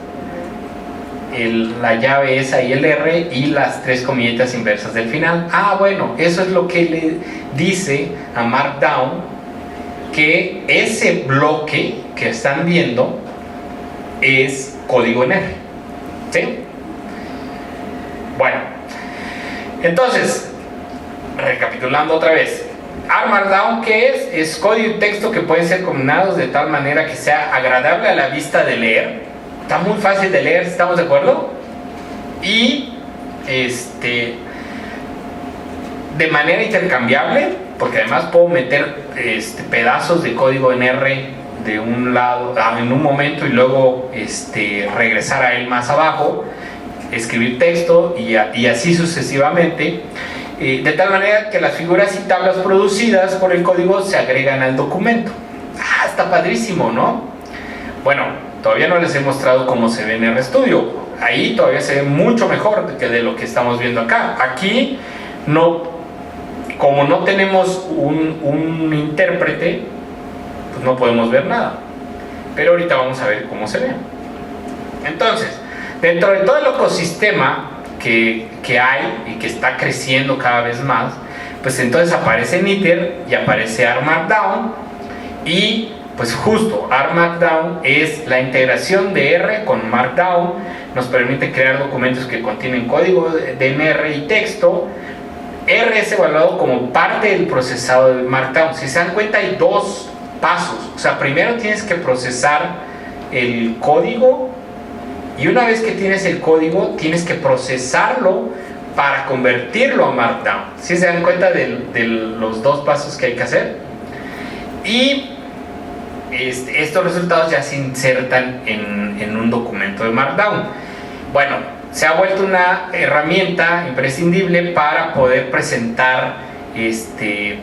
la llave esa y el R, y las 3 comillitas inversas del final. Bueno, eso es lo que le dice a Markdown que ese bloque que están viendo es código en R. ¿Sí? Bueno, entonces, recapitulando otra vez, ARM Markdown, ¿qué es? Es código y texto que pueden ser combinados de tal manera que sea agradable a la vista de leer. Está muy fácil de leer, ¿estamos de acuerdo? Y de manera intercambiable, porque además puedo meter pedazos de código en R de un lado en un momento y luego regresar a él más abajo, escribir texto y así sucesivamente, de tal manera que las figuras y tablas producidas por el código se agregan al documento. Está padrísimo, ¿no? Bueno, todavía no les he mostrado cómo se ve en RStudio. Ahí todavía se ve mucho mejor que de lo que estamos viendo acá. Aquí como no tenemos un intérprete, pues no podemos ver nada. Pero ahorita vamos a ver cómo se ve. Entonces, dentro de todo el ecosistema que hay y que está creciendo cada vez más, pues entonces aparece Knitr y aparece ARM Markdown, y pues justo ARM Markdown es la integración de R con Markdown. Nos permite crear documentos que contienen código de R y texto. R es evaluado como parte del procesado de Markdown. Si se dan cuenta, hay dos pasos. O sea, primero tienes que procesar el código, y una vez que tienes el código, tienes que procesarlo para convertirlo a Markdown. ¿Sí se dan cuenta de los dos pasos que hay que hacer? Y estos resultados ya se insertan en un documento de Markdown. Bueno, se ha vuelto una herramienta imprescindible para poder presentar,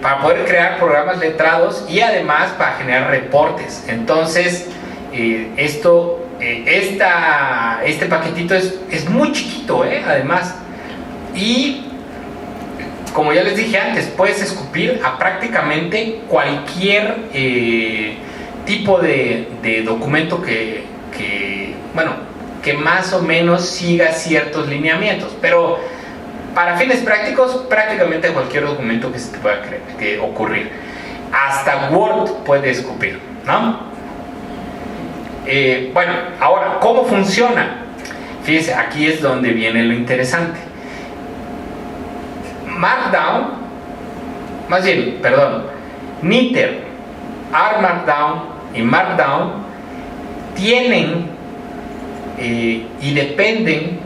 para poder crear programas letrados y además para generar reportes. Entonces, este paquetito es muy chiquito, además, y como ya les dije antes, puedes escupir a prácticamente cualquier tipo de documento que más o menos siga ciertos lineamientos, pero para fines prácticos, prácticamente cualquier documento que se te pueda ocurrir, hasta Word puede escupir, ¿no? Bueno, ahora, ¿cómo funciona? Fíjense, aquí es donde viene lo interesante. Knitr, ARM Markdown y Markdown tienen y dependen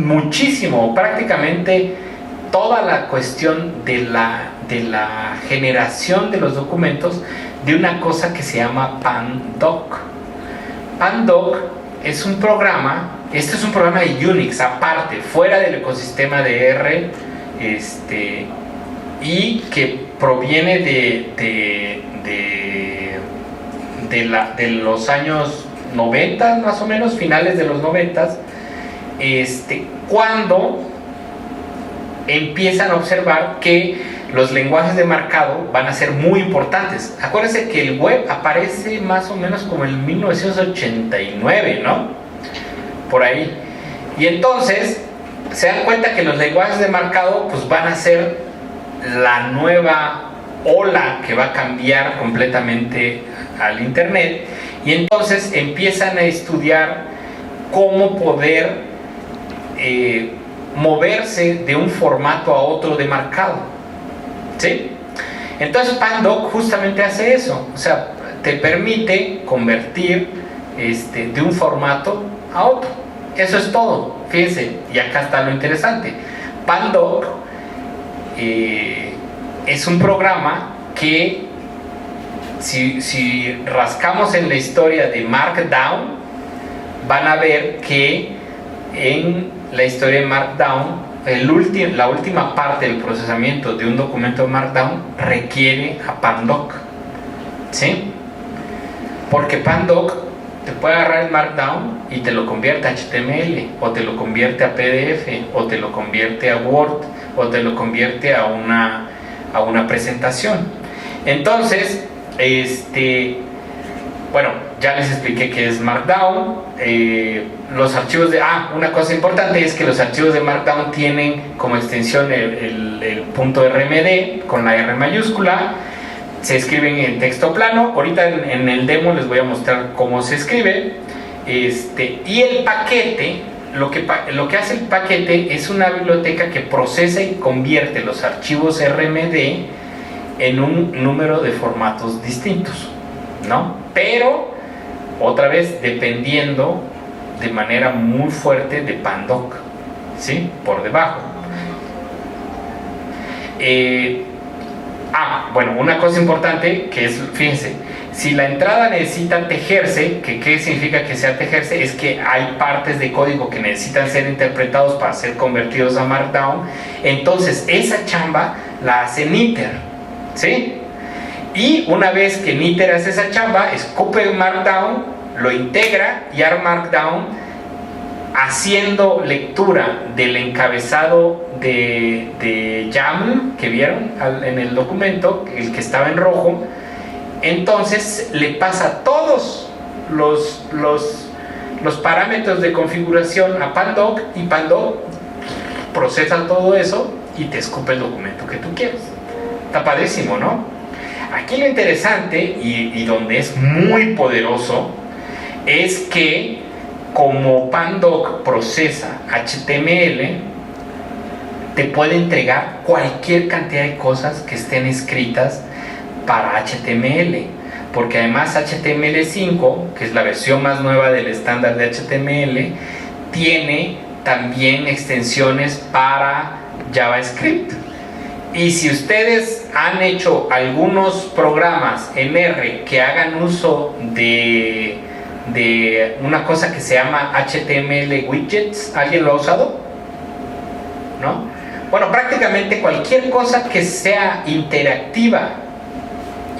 muchísimo, prácticamente toda la cuestión de la generación de los documentos, de una cosa que se llama Pandoc. Pandoc es un programa, este es un programa de Unix aparte, fuera del ecosistema de R, y que proviene de los años 90, más o menos, finales de los 90, cuando empiezan a observar que los lenguajes de marcado van a ser muy importantes. Acuérdense que el web aparece más o menos como en 1989, ¿no? Por ahí. Y entonces se dan cuenta que los lenguajes de marcado pues van a ser la nueva ola que va a cambiar completamente al internet, y entonces empiezan a estudiar cómo poder moverse de un formato a otro de marcado, ¿sí? Entonces Pandoc justamente hace eso, o sea, te permite convertir de un formato a otro. Eso es todo, fíjense, y acá está lo interesante. Pandoc es un programa que, si rascamos en la historia de Markdown, van a ver que en la historia de Markdown, la última parte del procesamiento de un documento de Markdown requiere a Pandoc, ¿sí? Porque Pandoc te puede agarrar el Markdown y te lo convierte a HTML, o te lo convierte a PDF, o te lo convierte a Word, o te lo convierte a una presentación. Entonces, bueno, ya les expliqué qué es Markdown. Los archivos una cosa importante es que los archivos de Markdown tienen como extensión el punto .rmd con la R mayúscula, se escriben en texto plano. Ahorita en el demo les voy a mostrar cómo se escribe. Y el paquete, lo que hace el paquete es una biblioteca que procesa y convierte los archivos RMD en un número de formatos distintos, ¿no? Pero, otra vez, dependiendo de manera muy fuerte de Pandoc, ¿sí? Por debajo. Bueno, una cosa importante que es, fíjense, si la entrada necesita tejerse, ¿qué significa que sea tejerse? Es que hay partes de código que necesitan ser interpretados para ser convertidos a Markdown. Entonces esa chamba la hace Knitr, ¿sí? Y una vez que Knitr hace esa chamba, escupe Markdown, lo integra y ARM Markdown, haciendo lectura del encabezado de YAML que vieron en el documento, el que estaba en rojo. Entonces le pasa todos los parámetros de configuración a Pandoc, y Pandoc procesa todo eso y te escupe el documento que tú quieres. Está padrísimo, ¿no? Aquí lo interesante y donde es muy poderoso es que como Pandoc procesa HTML, te puede entregar cualquier cantidad de cosas que estén escritas para HTML, porque además HTML5, que es la versión más nueva del estándar de HTML, tiene también extensiones para JavaScript. Y si ustedes han hecho algunos programas en R que hagan uso de una cosa que se llama HTML widgets, ¿alguien lo ha usado? ¿No? Bueno, prácticamente cualquier cosa que sea interactiva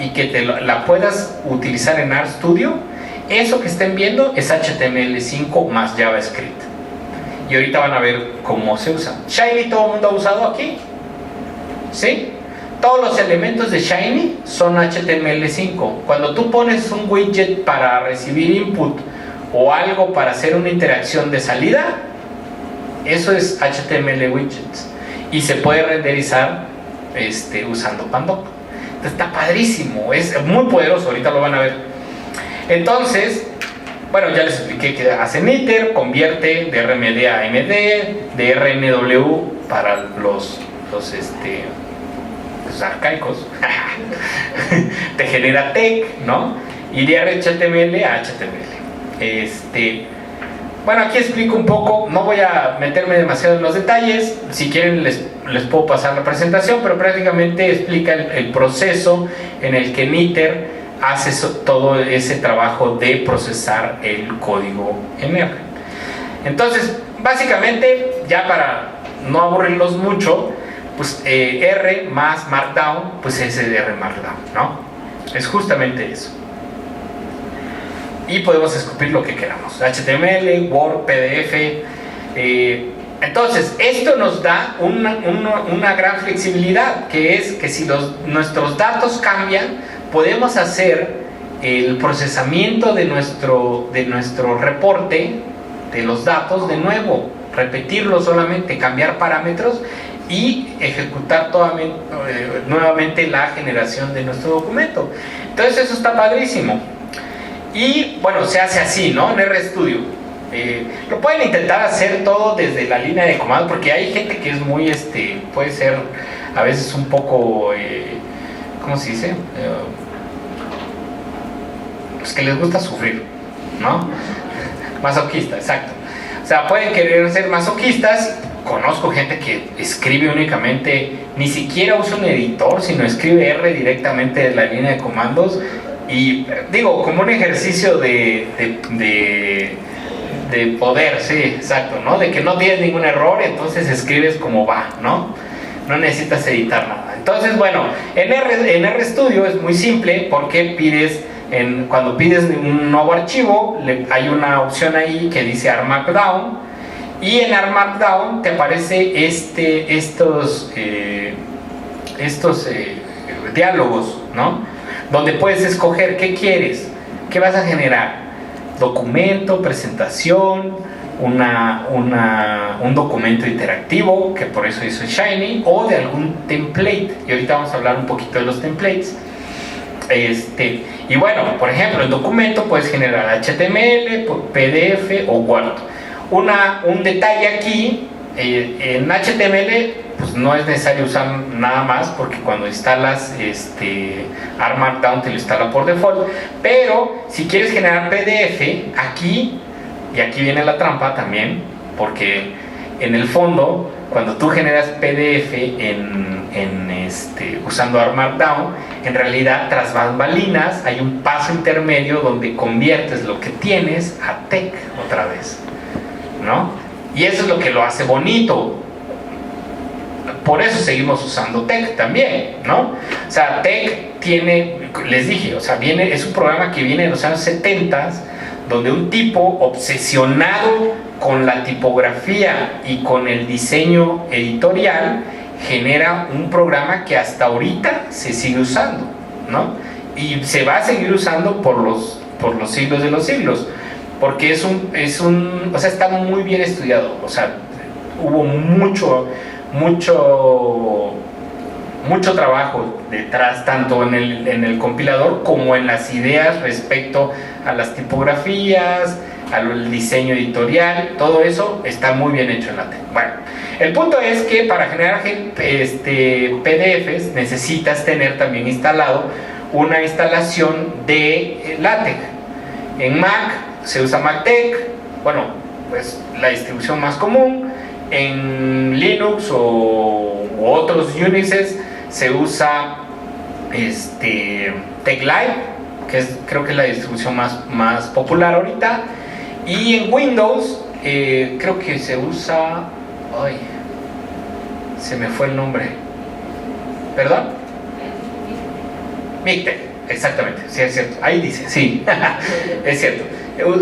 y que la puedas utilizar en RStudio, eso que estén viendo es HTML5 más JavaScript. Y ahorita van a ver cómo se usa. Shiny, ¿todo el mundo ha usado aquí? ¿Sí? Todos los elementos de Shiny son HTML5. Cuando tú pones un widget para recibir input o algo para hacer una interacción de salida, eso es HTML widgets. Y se puede renderizar usando Pandoc. Está padrísimo, es muy poderoso, ahorita lo van a ver. Entonces, bueno, ya les expliqué que hace Knitr, convierte de RMD a MD, de RNW para los arcaicos, te genera TeX, ¿no? Y de HTML a HTML. Bueno, aquí explico un poco, no voy a meterme demasiado en los detalles, si quieren les puedo pasar la presentación, pero prácticamente explica el proceso en el que Knitr hace todo ese trabajo de procesar el código en R. Entonces, básicamente, ya para no aburrirlos mucho, pues R más Markdown, pues es el R Markdown, ¿no? Es justamente eso. Y podemos escupir lo que queramos, HTML, Word, PDF. Entonces, esto nos da una gran flexibilidad, que es que si nuestros datos cambian, podemos hacer el procesamiento de nuestro reporte de los datos de nuevo, repetirlo solamente, cambiar parámetros y ejecutar nuevamente la generación de nuestro documento. Entonces eso está padrísimo. Y bueno, se hace así, ¿no? En RStudio. Lo pueden intentar hacer todo desde la línea de comando, porque hay gente que es muy, puede ser a veces un poco, ¿cómo se dice? Pues que les gusta sufrir, ¿no? Masoquista, exacto. O sea, pueden querer ser masoquistas. Conozco gente que escribe únicamente, ni siquiera usa un editor, sino escribe R directamente de la línea de comandos. Y digo, como un ejercicio de poder, sí, exacto, ¿no? De que no tienes ningún error, entonces escribes como va, ¿no? No necesitas editar nada. Entonces, bueno, en RStudio es muy simple, porque cuando pides un nuevo archivo, hay una opción ahí que dice ARM Markdown, y en ARM Markdown te aparece estos diálogos, ¿no? Donde puedes escoger qué quieres, qué vas a generar: documento, presentación, un documento interactivo, que por eso hizo Shiny, o de algún template. Y ahorita vamos a hablar un poquito de los templates. Y bueno, por ejemplo, el documento puedes generar HTML, PDF o Word. Un detalle aquí, en HTML pues no es necesario usar nada más, porque cuando instalas ARM Markdown te lo instala por default, pero si quieres generar PDF, aquí, y aquí viene la trampa también, porque en el fondo, cuando tú generas PDF usando ARM Markdown, en realidad tras bambalinas hay un paso intermedio donde conviertes lo que tienes a TeX otra vez, ¿no? Y eso es lo que lo hace bonito. Por eso seguimos usando TeX también, ¿no? O sea, TeX tiene, les dije, o sea, es un programa que viene de los años 70, donde un tipo obsesionado con la tipografía y con el diseño editorial genera un programa que hasta ahorita se sigue usando, ¿no? Y se va a seguir usando por los siglos de los siglos, porque o sea, está muy bien estudiado. O sea, hubo mucho trabajo detrás, tanto en el compilador como en las ideas respecto a las tipografías, al diseño editorial. Todo eso está muy bien hecho en LaTeX. Bueno, el punto es que para generar PDFs necesitas tener también instalado una instalación de LaTeX. En Mac se usa MacTeX, bueno, pues la distribución más común. En Linux u otros Unixes se usa TeXlite, que creo que es la distribución más popular ahorita. Y en Windows creo que se usa, ay, se me fue el nombre, ¿perdón? MikTeX, exactamente, sí, es cierto, ahí dice, sí, es cierto,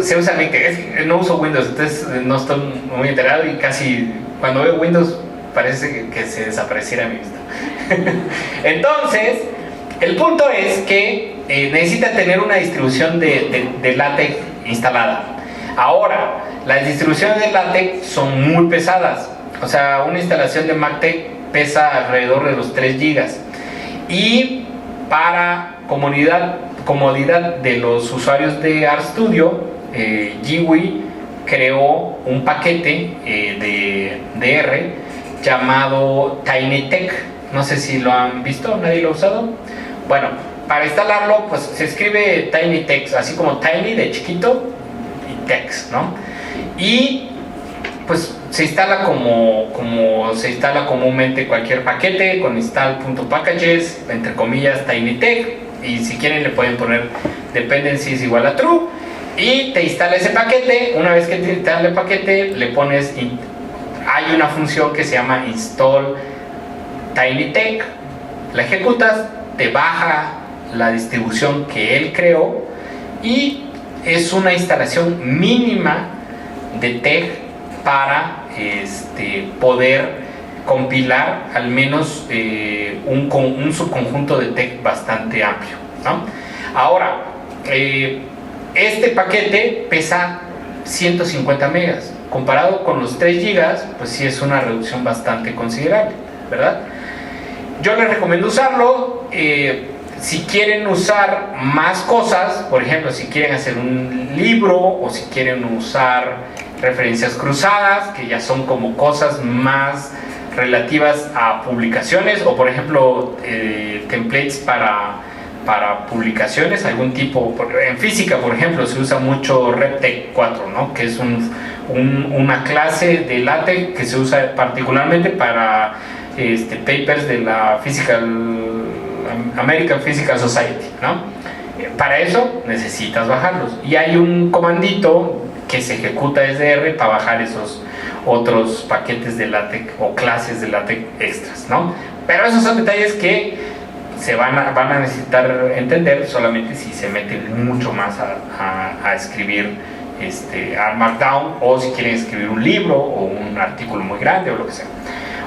se usa MikTeX. No uso Windows, entonces no estoy muy enterado, y casi cuando veo Windows parece que se desapareciera mi vista. Entonces, el punto es que necesita tener una distribución de LaTeX instalada. Ahora, las distribuciones de LaTeX son muy pesadas. O sea, una instalación de MacTeX pesa alrededor de los 3 GB. Y para comodidad de los usuarios de RStudio, GUI creó un paquete de R llamado TinyTeX. No sé si lo han visto, ¿nadie lo ha usado? Bueno, para instalarlo, pues se escribe TinyTeX, así como Tiny de chiquito y Tex, ¿no? Y pues se instala como se instala comúnmente cualquier paquete, con install.packages, entre comillas, TinyTeX, y si quieren le pueden poner dependencies igual a true, y te instala ese paquete. Una vez que te instala el paquete, le pones, hay una función que se llama install TinyTeX, la ejecutas, te baja la distribución que él creó, y es una instalación mínima de TeX para poder compilar al menos un subconjunto de TeX bastante amplio, ¿no? Ahora, este paquete pesa 150 megas, comparado con los 3 gigas, pues sí es una reducción bastante considerable, ¿verdad? Yo les recomiendo usarlo. Si quieren usar más cosas, por ejemplo, si quieren hacer un libro, o si quieren usar referencias cruzadas, que ya son como cosas más relativas a publicaciones, o por ejemplo templates para publicaciones, algún tipo. En física, por ejemplo, se usa mucho RepTech 4, ¿no? Que es una clase de LaTeX que se usa particularmente para papers de la American Physical Society, ¿no? Para eso necesitas bajarlos, y hay un comandito que se ejecuta desde R para bajar esos otros paquetes de LaTeX o clases de LaTeX extras, ¿no? Pero esos son detalles que se van a necesitar entender solamente si se meten mucho más a escribir ARM Markdown, o si quieren escribir un libro o un artículo muy grande o lo que sea.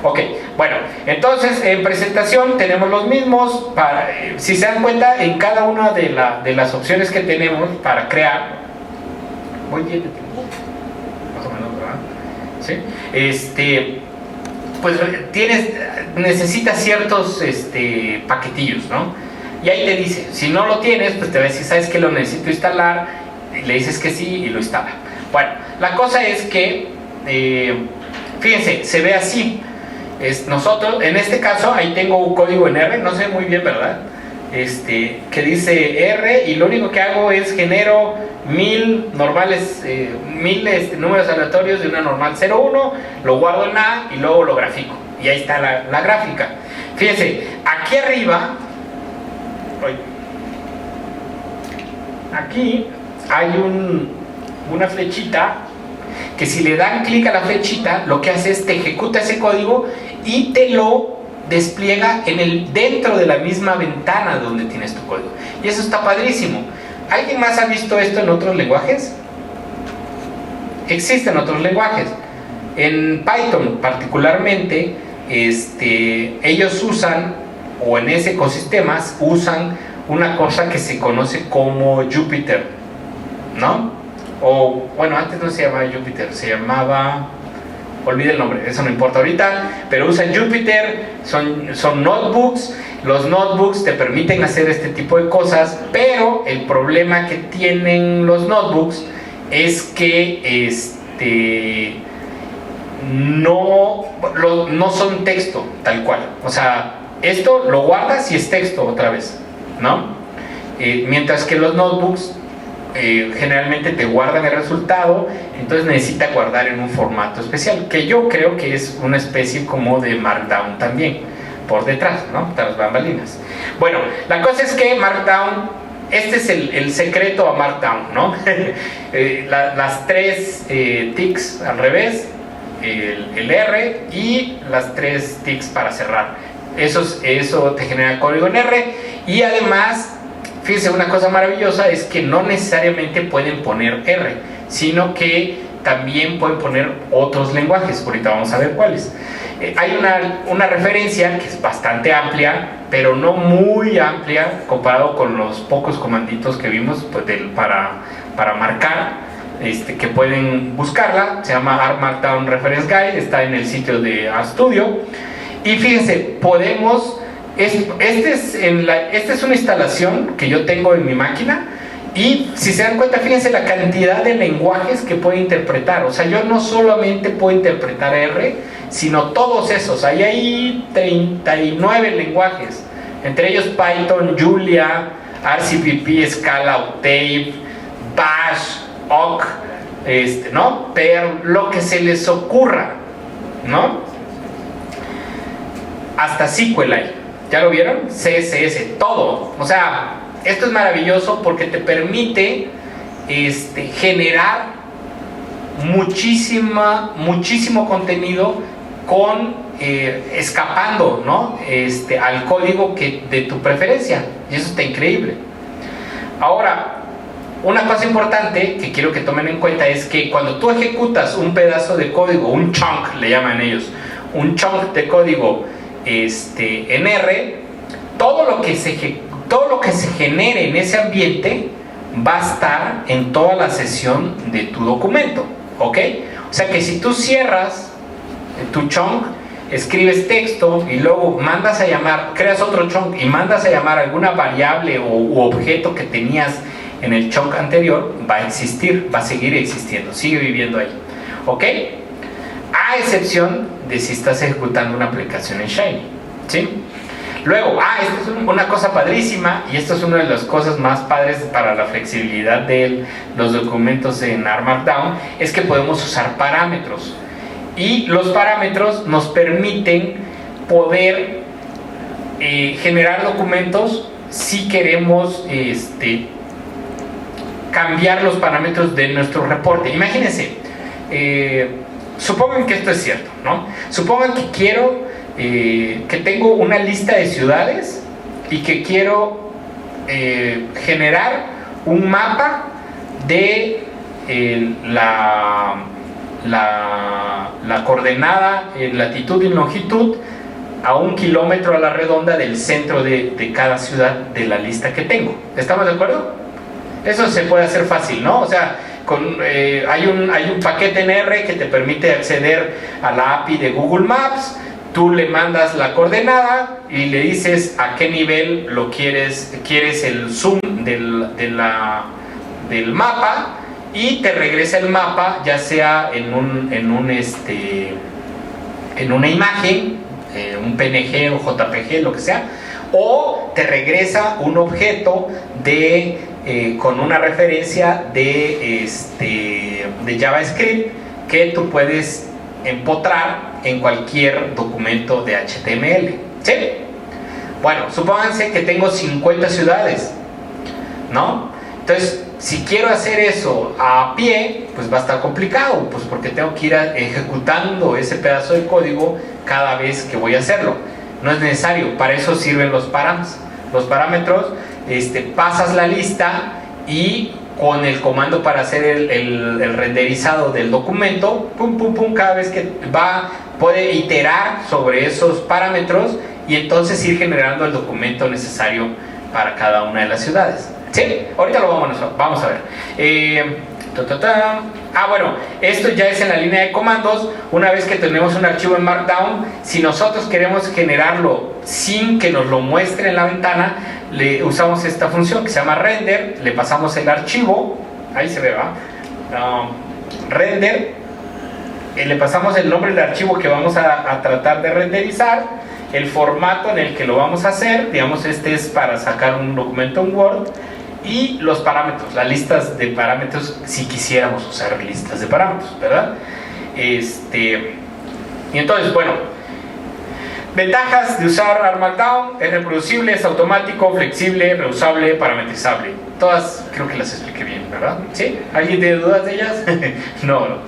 Ok, bueno, entonces en presentación tenemos los mismos. Si se dan cuenta, en cada una de las opciones que tenemos para crear, muy bien, más o menos, ¿verdad? ¿Sí? Pues necesitas ciertos paquetillos, ¿no? y ahí te dice, si no lo tienes, pues te va a decir, ¿sabes qué? Lo necesito instalar, y le dices que sí y lo instala. Bueno, la cosa es que, fíjense, se ve así. Nosotros, en este caso, ahí tengo un código en R, no sé muy bien, ¿verdad? Que dice R, y lo único que hago es genero 1000 normales, 1000 números aleatorios de una normal 0,1, lo guardo en A y luego lo grafico. Y ahí está la gráfica. Fíjense, aquí arriba, aquí hay una flechita que si le dan clic a la flechita, lo que hace es te ejecuta ese código y te lo despliega dentro de la misma ventana donde tienes tu código. Y eso está padrísimo. ¿Alguien más ha visto esto en otros lenguajes? Existen otros lenguajes. En Python particularmente, ellos usan, o en ese ecosistema, usan una cosa que se conoce como Jupyter, ¿no? O, bueno, antes no se llamaba Jupyter, se llamaba... olvide el nombre, eso no importa ahorita, pero usan Jupyter, son notebooks. Los notebooks te permiten hacer este tipo de cosas, pero el problema que tienen los notebooks es que no son texto tal cual. O sea, esto lo guardas y es texto otra vez, ¿no? Mientras que los notebooks generalmente te guardan el resultado, entonces necesita guardar en un formato especial, que yo creo que es una especie como de Markdown también, por detrás, ¿no? Tras bambalinas. Bueno, la cosa es que Markdown, este es el secreto a Markdown, ¿no? Las tres ticks al revés, el R y las tres ticks para cerrar. Eso te genera código en R, y además, fíjense, una cosa maravillosa es que no necesariamente pueden poner R, sino que también pueden poner otros lenguajes. Ahorita vamos a ver cuáles. Hay una referencia que es bastante amplia, pero no muy amplia comparado con los pocos comanditos que vimos, pues, para marcar, que pueden buscarla. Se llama R Markdown Reference Guide, está en el sitio de RStudio. Y fíjense, podemos... Esta es una instalación que yo tengo en mi máquina, y si se dan cuenta, fíjense la cantidad de lenguajes que puede interpretar. O sea, yo no solamente puedo interpretar R, sino todos esos. Ahí hay 39 lenguajes, entre ellos Python, Julia, RCPP, Scala, Octave, Bash, Awk, ¿no? Perl, lo que se les ocurra, ¿no? Hasta SQLite. ¿Ya lo vieron? CSS, todo. O sea, esto es maravilloso porque te permite generar muchísimo contenido escapando, ¿no? Al código de tu preferencia. Y eso está increíble. Ahora, una cosa importante que quiero que tomen en cuenta es que cuando tú ejecutas un pedazo de código, un chunk le llaman ellos, un chunk de código en R, todo lo que se genere en ese ambiente va a estar en toda la sesión de tu documento, ¿ok? O sea que si tú cierras tu chunk, escribes texto y luego creas otro chunk y mandas a llamar alguna variable u objeto que tenías en el chunk anterior, va a existir, va a seguir existiendo, sigue viviendo ahí, ¿ok? A excepción de si estás ejecutando una aplicación en Shiny, ¿sí? Luego, esta es una cosa padrísima, y esto es una de las cosas más padres para la flexibilidad de los documentos en R Markdown, es que podemos usar parámetros, y los parámetros nos permiten poder generar documentos si queremos cambiar los parámetros de nuestro reporte. Imagínense, supongan que esto es cierto, ¿no? Supongan que que tengo una lista de ciudades y que quiero generar un mapa de la coordenada en latitud y longitud a 1 kilómetro a la redonda del centro de cada ciudad de la lista que tengo. ¿Estamos de acuerdo? Eso se puede hacer fácil, ¿no? O sea, hay un paquete en R que te permite acceder a la API de Google Maps. tú le mandas la coordenada y le dices a qué nivel lo quieres el zoom del mapa, y te regresa el mapa, ya sea en una imagen, un PNG o JPG, lo que sea, o te regresa un objeto con una referencia de JavaScript que tú puedes empotrar en cualquier documento de HTML. ¿Sí? Bueno, supónganse que tengo 50 ciudades, ¿no? Entonces, si quiero hacer eso a pie, pues va a estar complicado, pues porque tengo que ir ejecutando ese pedazo de código cada vez que voy a hacerlo. No es necesario, para eso sirven los parámetros. Los parámetros, pasas la lista y con el comando para hacer el renderizado del documento, pum, pum, pum, cada vez que puede iterar sobre esos parámetros y entonces ir generando el documento necesario para cada una de las ciudades. ¿Sí? Ahorita lo vamos a ver. Bueno, esto ya es en la línea de comandos. Una vez que tenemos un archivo en Markdown, si nosotros queremos generarlo sin que nos lo muestre en la ventana, le usamos esta función que se llama render, le pasamos el archivo, ahí se ve, ¿va? Render, le pasamos el nombre del archivo que vamos a tratar de renderizar, el formato en el que lo vamos a hacer, digamos este es para sacar un documento en Word, y los parámetros, las listas de parámetros si quisiéramos usar listas de parámetros, ¿verdad? Y entonces, bueno, ventajas de usar Markdown: es reproducible, es automático, flexible, reusable, parametrizable. Todas creo que las expliqué bien, ¿verdad? ¿Sí? ¿Alguien tiene dudas de ellas? No.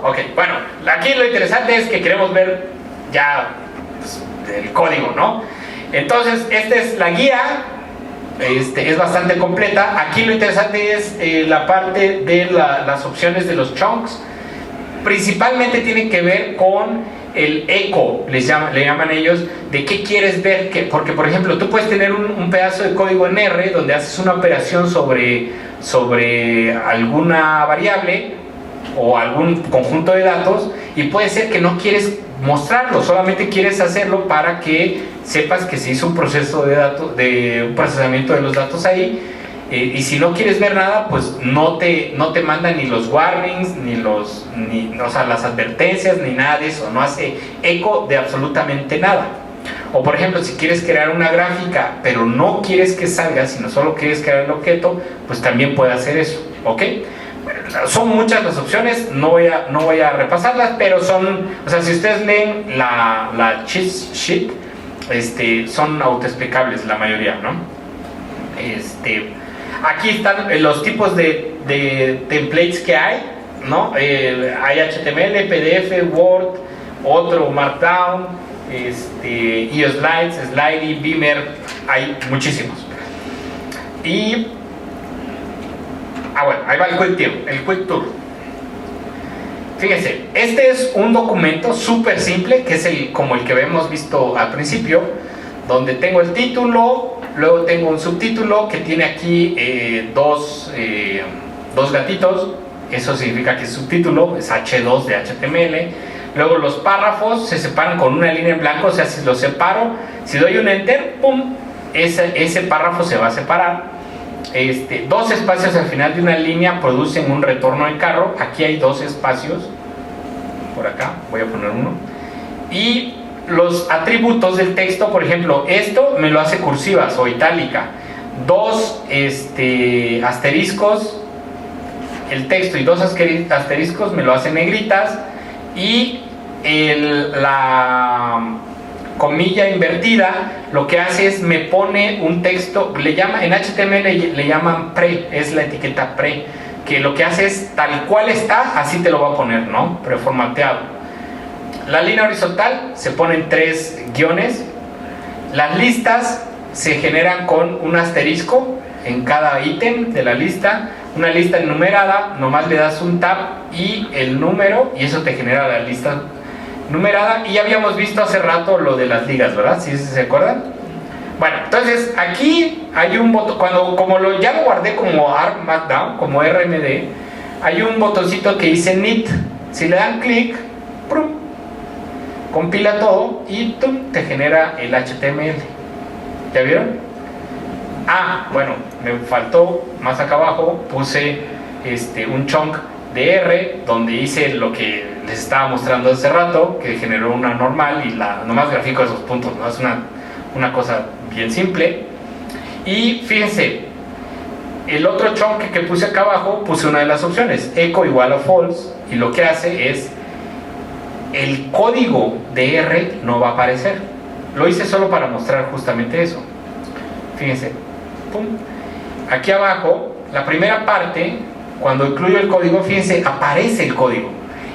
Ok, bueno, aquí lo interesante es que queremos ver ya pues, el código, ¿no? Entonces, esta es la guía. Es bastante completa. Aquí lo interesante es la parte de las opciones de los chunks. Principalmente tiene que ver con el eco, le llaman ellos, de qué quieres ver. Porque, por ejemplo, tú puedes tener un pedazo de código en R donde haces una operación sobre alguna variable o algún conjunto de datos, y puede ser que no quieres mostrarlo, solamente quieres hacerlo para que sepas que se hizo un proceso de un procesamiento de los datos ahí, y si no quieres ver nada, pues no te manda ni los warnings, o sea, las advertencias, ni nada de eso, no hace eco de absolutamente nada. O por ejemplo, si quieres crear una gráfica, pero no quieres que salga, sino solo quieres crear el objeto, pues también puede hacer eso, ¿ok? Son muchas las opciones, no voy a repasarlas, pero son, o sea, si ustedes leen la cheat sheet, son autoexplicables la mayoría, ¿no? Aquí están los tipos de templates que hay, ¿no? Hay HTML, PDF, Word, otro Markdown, EOSlides, Slidey, Beamer, hay muchísimos. Y bueno, ahí va el Quick Tour. Fíjense, este es un documento súper simple, que es como el que habíamos visto al principio, donde tengo el título, luego tengo un subtítulo que tiene aquí dos gatitos, eso significa que es subtítulo, es H2 de HTML. Luego los párrafos se separan con una línea en blanco, o sea, si los separo, si doy un enter, ¡pum!, ese párrafo se va a separar. Dos espacios al final de una línea producen un retorno de carro. Aquí hay dos espacios, por acá voy a poner uno. Y los atributos del texto, por ejemplo, esto me lo hace cursivas o itálica. Dos asteriscos, el texto, y dos asteriscos me lo hacen negritas. Y la comilla invertida lo que hace es me pone un texto, en HTML le llaman pre, es la etiqueta pre, que lo que hace es tal cual está, así te lo va a poner, ¿no? Preformateado. La línea horizontal se ponen 3 guiones. Las listas se generan con un asterisco en cada ítem de la lista. Una lista enumerada, nomás le das un tab y el número, y eso te genera la lista numerada. Y ya habíamos visto hace rato lo de las ligas, ¿verdad? ¿Sí se acuerdan? Bueno, entonces aquí hay un botón, ya lo guardé como ARM Markdown, como RMD, hay un botoncito que dice Knit. Si le dan clic, compila todo y ¡tum!, te genera el HTML. ¿Ya vieron? Bueno, me faltó más acá abajo, puse un chunk de R donde hice lo que les estaba mostrando hace rato, que generó una normal y nomás grafico esos puntos, ¿no? Es una cosa bien simple. Y fíjense, el otro chunk que puse acá abajo, puse una de las opciones, echo igual a false, y lo que hace es, el código de R no va a aparecer. Lo hice solo para mostrar justamente eso. Fíjense, pum. Aquí abajo, la primera parte, cuando incluyo el código, fíjense, aparece el código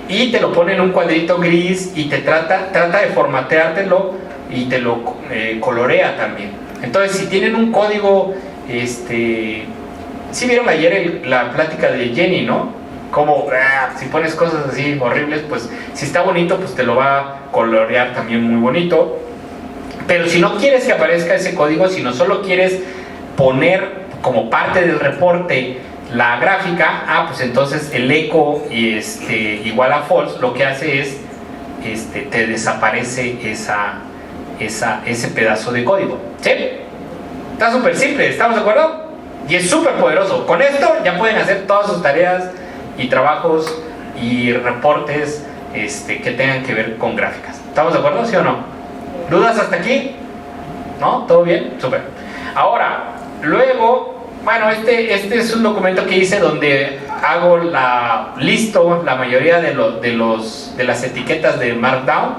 y te lo pone en un cuadrito gris y te trata de formateártelo y te lo colorea también. Entonces, si tienen un código, ¿sí vieron ayer la plática de Jenny, no? Como si pones cosas así horribles, pues si está bonito, pues te lo va a colorear también muy bonito. Pero si no quieres que aparezca ese código, sino solo quieres poner como parte del reporte la gráfica, pues entonces el echo y igual a false, lo que hace es te desaparece ese pedazo de código. ¿Sí? Está súper simple, ¿estamos de acuerdo? Y es súper poderoso. Con esto ya pueden hacer todas sus tareas y trabajos y reportes que tengan que ver con gráficas. ¿Estamos de acuerdo, sí o no? ¿Dudas hasta aquí? ¿No? ¿Todo bien? Súper. Ahora, luego, bueno, este es un documento que hice donde hago listo la mayoría de las etiquetas de Markdown.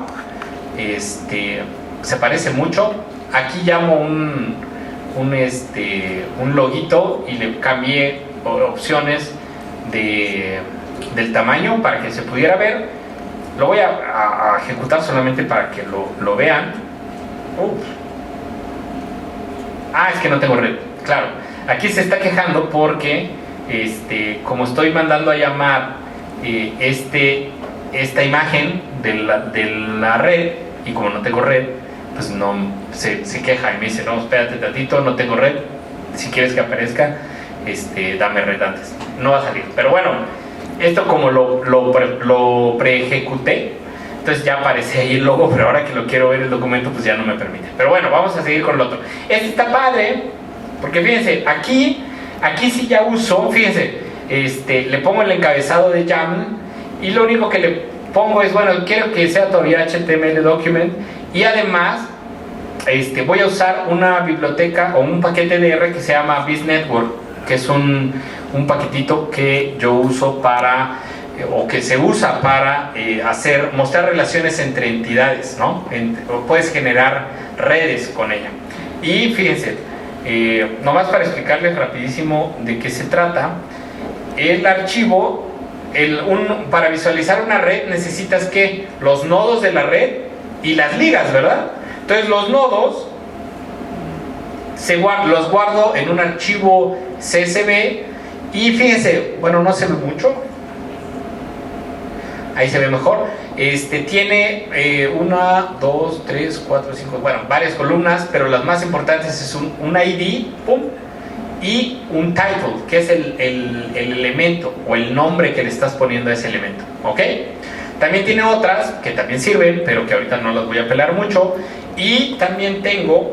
Se parece mucho. Aquí llamo un loguito y le cambié opciones del tamaño para que se pudiera ver. Lo voy a ejecutar solamente para que lo vean. Es que no tengo red. Claro, aquí se está quejando porque como estoy mandando a llamar esta imagen de la red, y como no tengo red, pues no se queja y me dice, no, espérate tantito, no tengo red, si quieres que aparezca, dame red antes. No va a salir, pero bueno, esto como lo pre-ejecuté, entonces ya aparece ahí el logo, pero ahora que lo quiero ver el documento, pues ya no me permite. Pero bueno, vamos a seguir con el otro. Está padre, porque fíjense, aquí sí ya uso, fíjense, le pongo el encabezado de YAML, y lo único que le pongo es, bueno, quiero que sea todavía HTML document, y además voy a usar una biblioteca o un paquete de R que se llama BizNetwork, que es un paquetito que yo uso o que se usa para mostrar relaciones entre entidades, ¿no? Puedes generar redes con ella. Y fíjense, nomás para explicarles rapidísimo de qué se trata, el archivo, para visualizar una red necesitas que los nodos de la red y las ligas, ¿verdad? Entonces los nodos los guardo en un archivo CSV y fíjense, bueno, no se ve mucho, ahí se ve mejor. Tiene 1, 2, 3, 4, 5, bueno, varias columnas, pero las más importantes es un ID, pum, y un title, que es el elemento o el nombre que le estás poniendo a ese elemento, ¿ok? También tiene otras que también sirven, pero que ahorita no las voy a pelar mucho. Y también tengo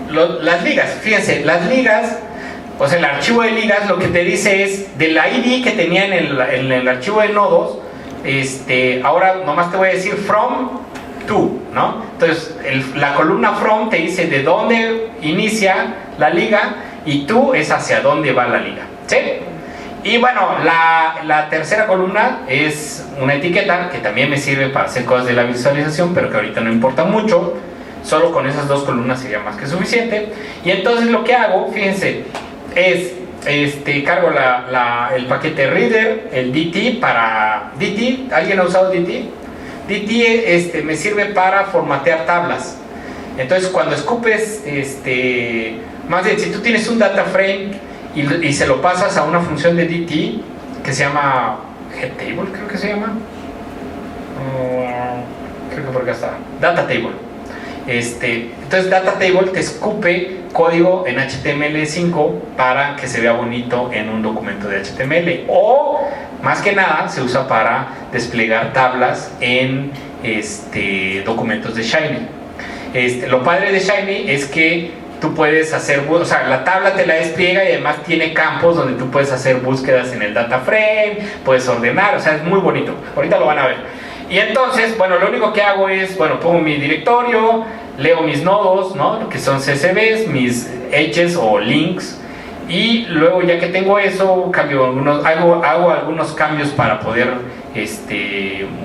las ligas. Fíjense, las ligas, o sea, el archivo de ligas lo que te dice es del ID que tenía en el archivo de nodos, ahora nomás te voy a decir from to, ¿no? Entonces, la columna from te dice de dónde inicia la liga y to es hacia dónde va la liga, ¿sí? Y bueno, la tercera columna es una etiqueta que también me sirve para hacer cosas de la visualización, pero que ahorita no importa mucho. Solo con esas dos columnas sería más que suficiente. Y entonces lo que hago, fíjense, es cargo el paquete reader, el DT para DT. ¿Alguien ha usado DT? DT me sirve para formatear tablas. Entonces cuando escupes, más bien si tú tienes un data frame y se lo pasas a una función de DT que se llama getTable, creo que se llama, creo que por acá está, data table. Entonces data table te escupe código en HTML5 para que se vea bonito en un documento de HTML, o más que nada se usa para desplegar tablas en documentos de Shiny. Lo padre de Shiny es que tú puedes hacer, o sea, la tabla te la despliega y además tiene campos donde tú puedes hacer búsquedas en el data frame, puedes ordenar, o sea, es muy bonito. Ahorita lo van a ver. Y entonces, bueno, lo único que hago es, bueno, pongo mi directorio, leo mis nodos, ¿no? Que son CSVs, mis edges o links, y luego ya que tengo eso, hago algunos cambios para poder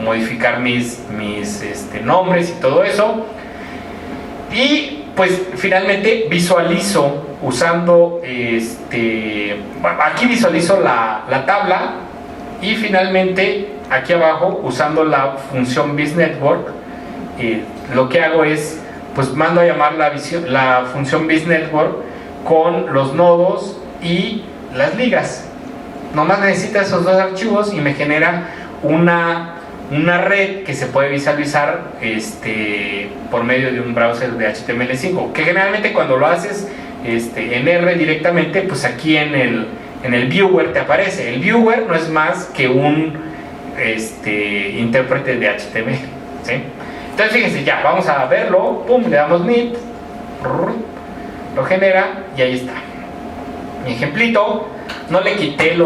modificar mis nombres y todo eso. Y pues finalmente visualizo usando aquí visualizo la tabla, y finalmente aquí abajo usando la función BizNetwork, lo que hago es pues mando a llamar la función BizNetwork con los nodos y las ligas. Nomás necesita esos dos archivos y me genera una red que se puede visualizar por medio de un browser de HTML5, que generalmente cuando lo haces en R directamente, pues aquí en el viewer te aparece. El viewer no es más que un intérprete de HTML, ¿sí? Entonces fíjense, ya vamos a verlo, pum, le damos knit, lo genera y ahí está mi ejemplito. No le quité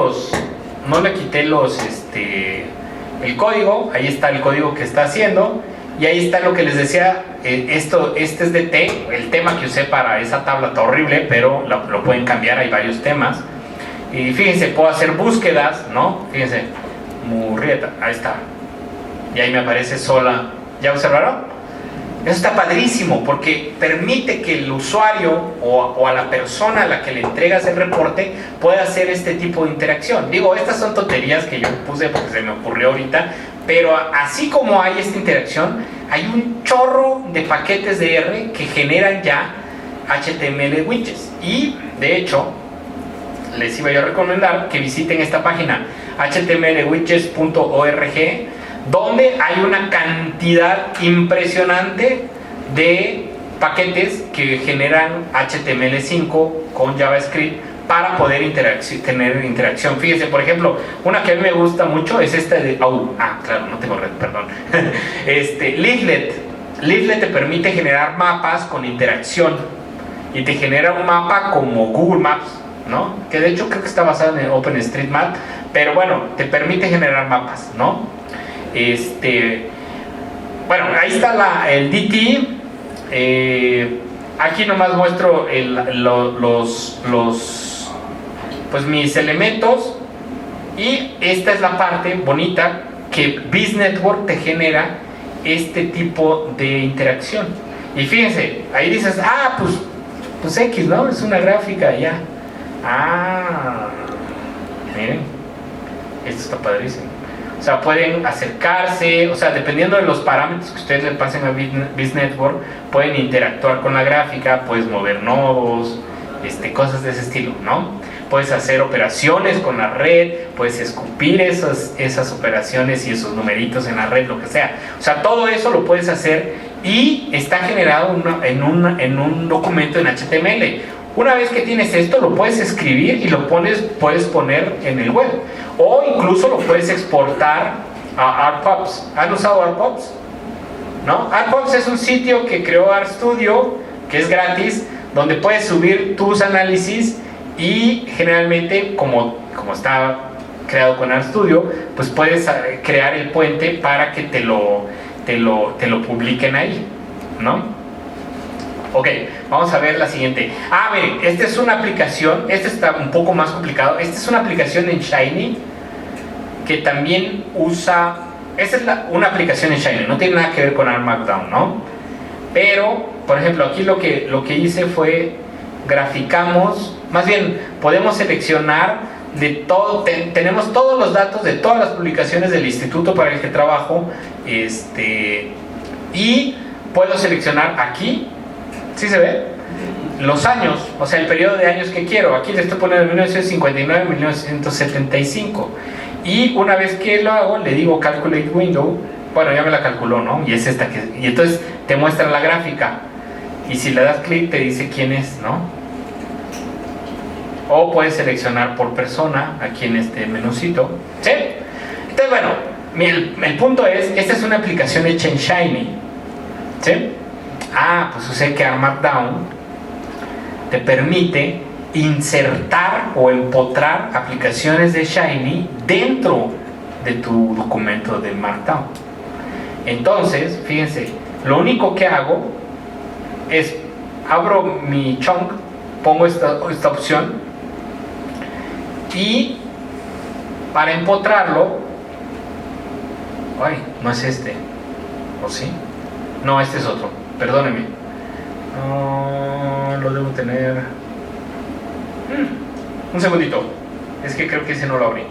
el código, ahí está el código que está haciendo, y ahí está lo que les decía. Este es de T, el tema que usé para esa tabla está horrible, pero lo pueden cambiar, hay varios temas. Y fíjense, puedo hacer búsquedas, ¿no? Fíjense, Murrieta, ahí está, y ahí me aparece sola. ¿Ya observaron? Eso está padrísimo porque permite que el usuario o a la persona a la que le entregas el reporte pueda hacer este tipo de interacción. Digo, estas son tonterías que yo puse porque se me ocurrió ahorita, pero así como hay esta interacción, hay un chorro de paquetes de R que generan ya HTML widgets. Y de hecho, les iba yo a recomendar que visiten esta página htmlwidgets.org, donde hay una cantidad impresionante de paquetes que generan HTML5 con JavaScript para poder tener interacción. Fíjense, por ejemplo, una que a mí me gusta mucho es esta de... claro, no tengo red, perdón. Leaflet. Leaflet te permite generar mapas con interacción y te genera un mapa como Google Maps, ¿no? Que de hecho creo que está basado en OpenStreetMap, pero bueno, te permite generar mapas, ¿no? Bueno, ahí está el DT. Aquí nomás muestro pues mis elementos, y esta es la parte bonita que BizNetwork te genera este tipo de interacción. Y fíjense, ahí dices, pues X, ¿no? Es una gráfica, ya. Miren, esto está padrísimo. O sea, pueden acercarse, o sea, dependiendo de los parámetros que ustedes le pasen a BizNetwork, pueden interactuar con la gráfica, puedes mover nodos, cosas de ese estilo, ¿no? Puedes hacer operaciones con la red, puedes escupir esas operaciones y esos numeritos en la red, lo que sea. O sea, todo eso lo puedes hacer y está generado en un documento en HTML. Una vez que tienes esto, lo puedes escribir y lo puedes poner en el web, o incluso lo puedes exportar a ArtPubs. ¿Han usado ArtPubs? ¿No? ArtPubs es un sitio que creó RStudio, que es gratis, donde puedes subir tus análisis, y generalmente como está creado con RStudio, pues puedes crear el puente para que te lo publiquen ahí, ¿no? Ok, vamos a ver la siguiente. Miren, esta es una aplicación, esta está un poco más complicado. Esta es una aplicación en Shiny que también usa... Esta es una aplicación en Shiny, no tiene nada que ver con ARM Markdown, ¿no? Pero, por ejemplo, aquí lo que hice fue graficamos, más bien podemos seleccionar de todo, tenemos todos los datos de todas las publicaciones del instituto para el que trabajo, y puedo seleccionar aquí, ¿sí se ve? Los años, o sea, el periodo de años que quiero. Aquí le estoy poniendo 1959 a 1975. Y una vez que lo hago, le digo Calculate Window. Bueno, ya me la calculó, ¿no? Y es esta y entonces te muestra la gráfica. Y si le das clic, te dice quién es, ¿no? O puedes seleccionar por persona aquí en este menucito. ¿Sí? Entonces, bueno, el punto es, esta es una aplicación hecha en Shiny, ¿sí? Pues sé que Markdown te permite insertar o empotrar aplicaciones de Shiny dentro de tu documento de Markdown. Entonces, fíjense, lo único que hago es abro mi chunk, pongo esta opción y para empotrarlo, no es este, ¿o sí? No, este es otro, perdónenme. No, lo debo tener. Un segundito, es que creo que ese no lo abrí.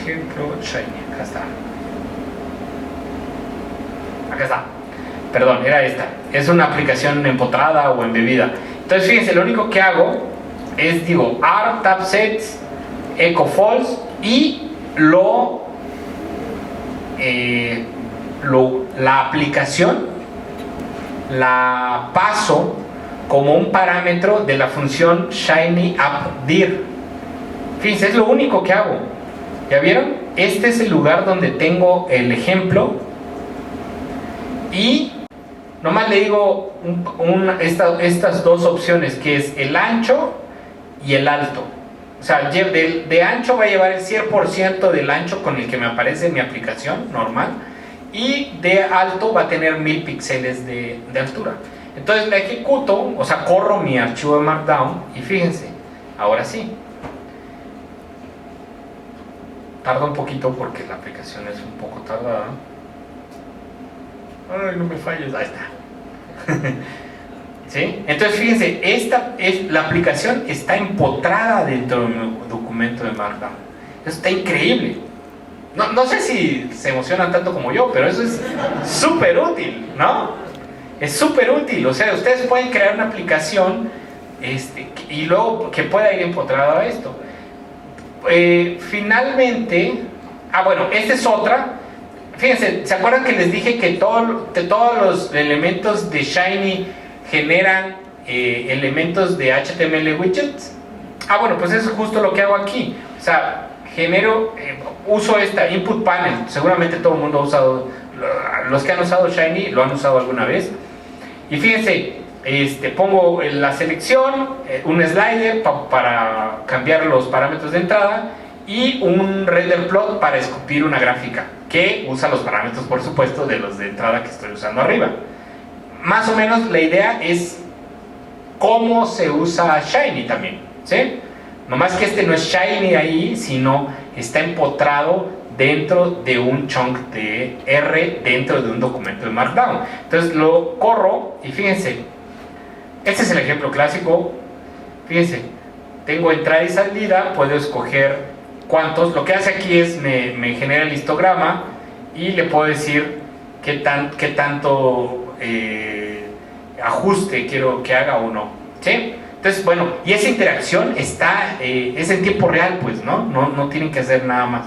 Ejemplo, Shiny, acá está. Acá está. Perdón, era esta. Es una aplicación empotrada o embebida. Entonces, fíjense, lo único que hago es, digo, AR, tab sets, echo false y la aplicación la paso como un parámetro de la función ShinyAppDir. Fíjense, es lo único que hago. ¿Ya vieron? Este es el lugar donde tengo el ejemplo y nomás le digo estas dos opciones, que es el ancho y el alto. O sea, de ancho va a llevar el 100% del ancho con el que me aparece en mi aplicación normal, y de alto va a tener 1000 píxeles de altura. Entonces la ejecuto, o sea, corro mi archivo de Markdown y fíjense, ahora sí. Tarda un poquito porque la aplicación es un poco tardada. Ay, no me falles, ahí está. ¿Sí? Entonces fíjense, la aplicación está empotrada dentro de mi documento de Markdown. Eso está increíble. No sé si se emocionan tanto como yo, pero eso es súper útil, ¿no? Es súper útil. O sea, ustedes pueden crear una aplicación y luego que pueda ir empotrada a esto. Finalmente, bueno, esta es otra. Fíjense, ¿se acuerdan que les dije que todos los elementos de Shiny generan elementos de HTML widgets? Bueno, pues eso es justo lo que hago aquí. O sea, uso esta input panel. Seguramente todo el mundo ha usado, los que han usado Shiny lo han usado alguna vez. Y fíjense, pongo la selección, un slider para cambiar los parámetros de entrada y un render plot para escupir una gráfica que usa los parámetros, por supuesto, de los de entrada que estoy usando arriba. Más o menos la idea es cómo se usa Shiny también, ¿sí? Nomás que no es Shiny ahí, sino está empotrado dentro de un chunk de R dentro de un documento de Markdown. Entonces lo corro y fíjense, este es el ejemplo clásico. Fíjense, tengo entrada y salida, puedo escoger cuántos. Lo que hace aquí es me genera el histograma y le puedo decir qué tanto ajuste quiero que haga o no, ¿sí? Entonces, bueno, y esa interacción es en tiempo real, pues, no tienen que hacer nada más.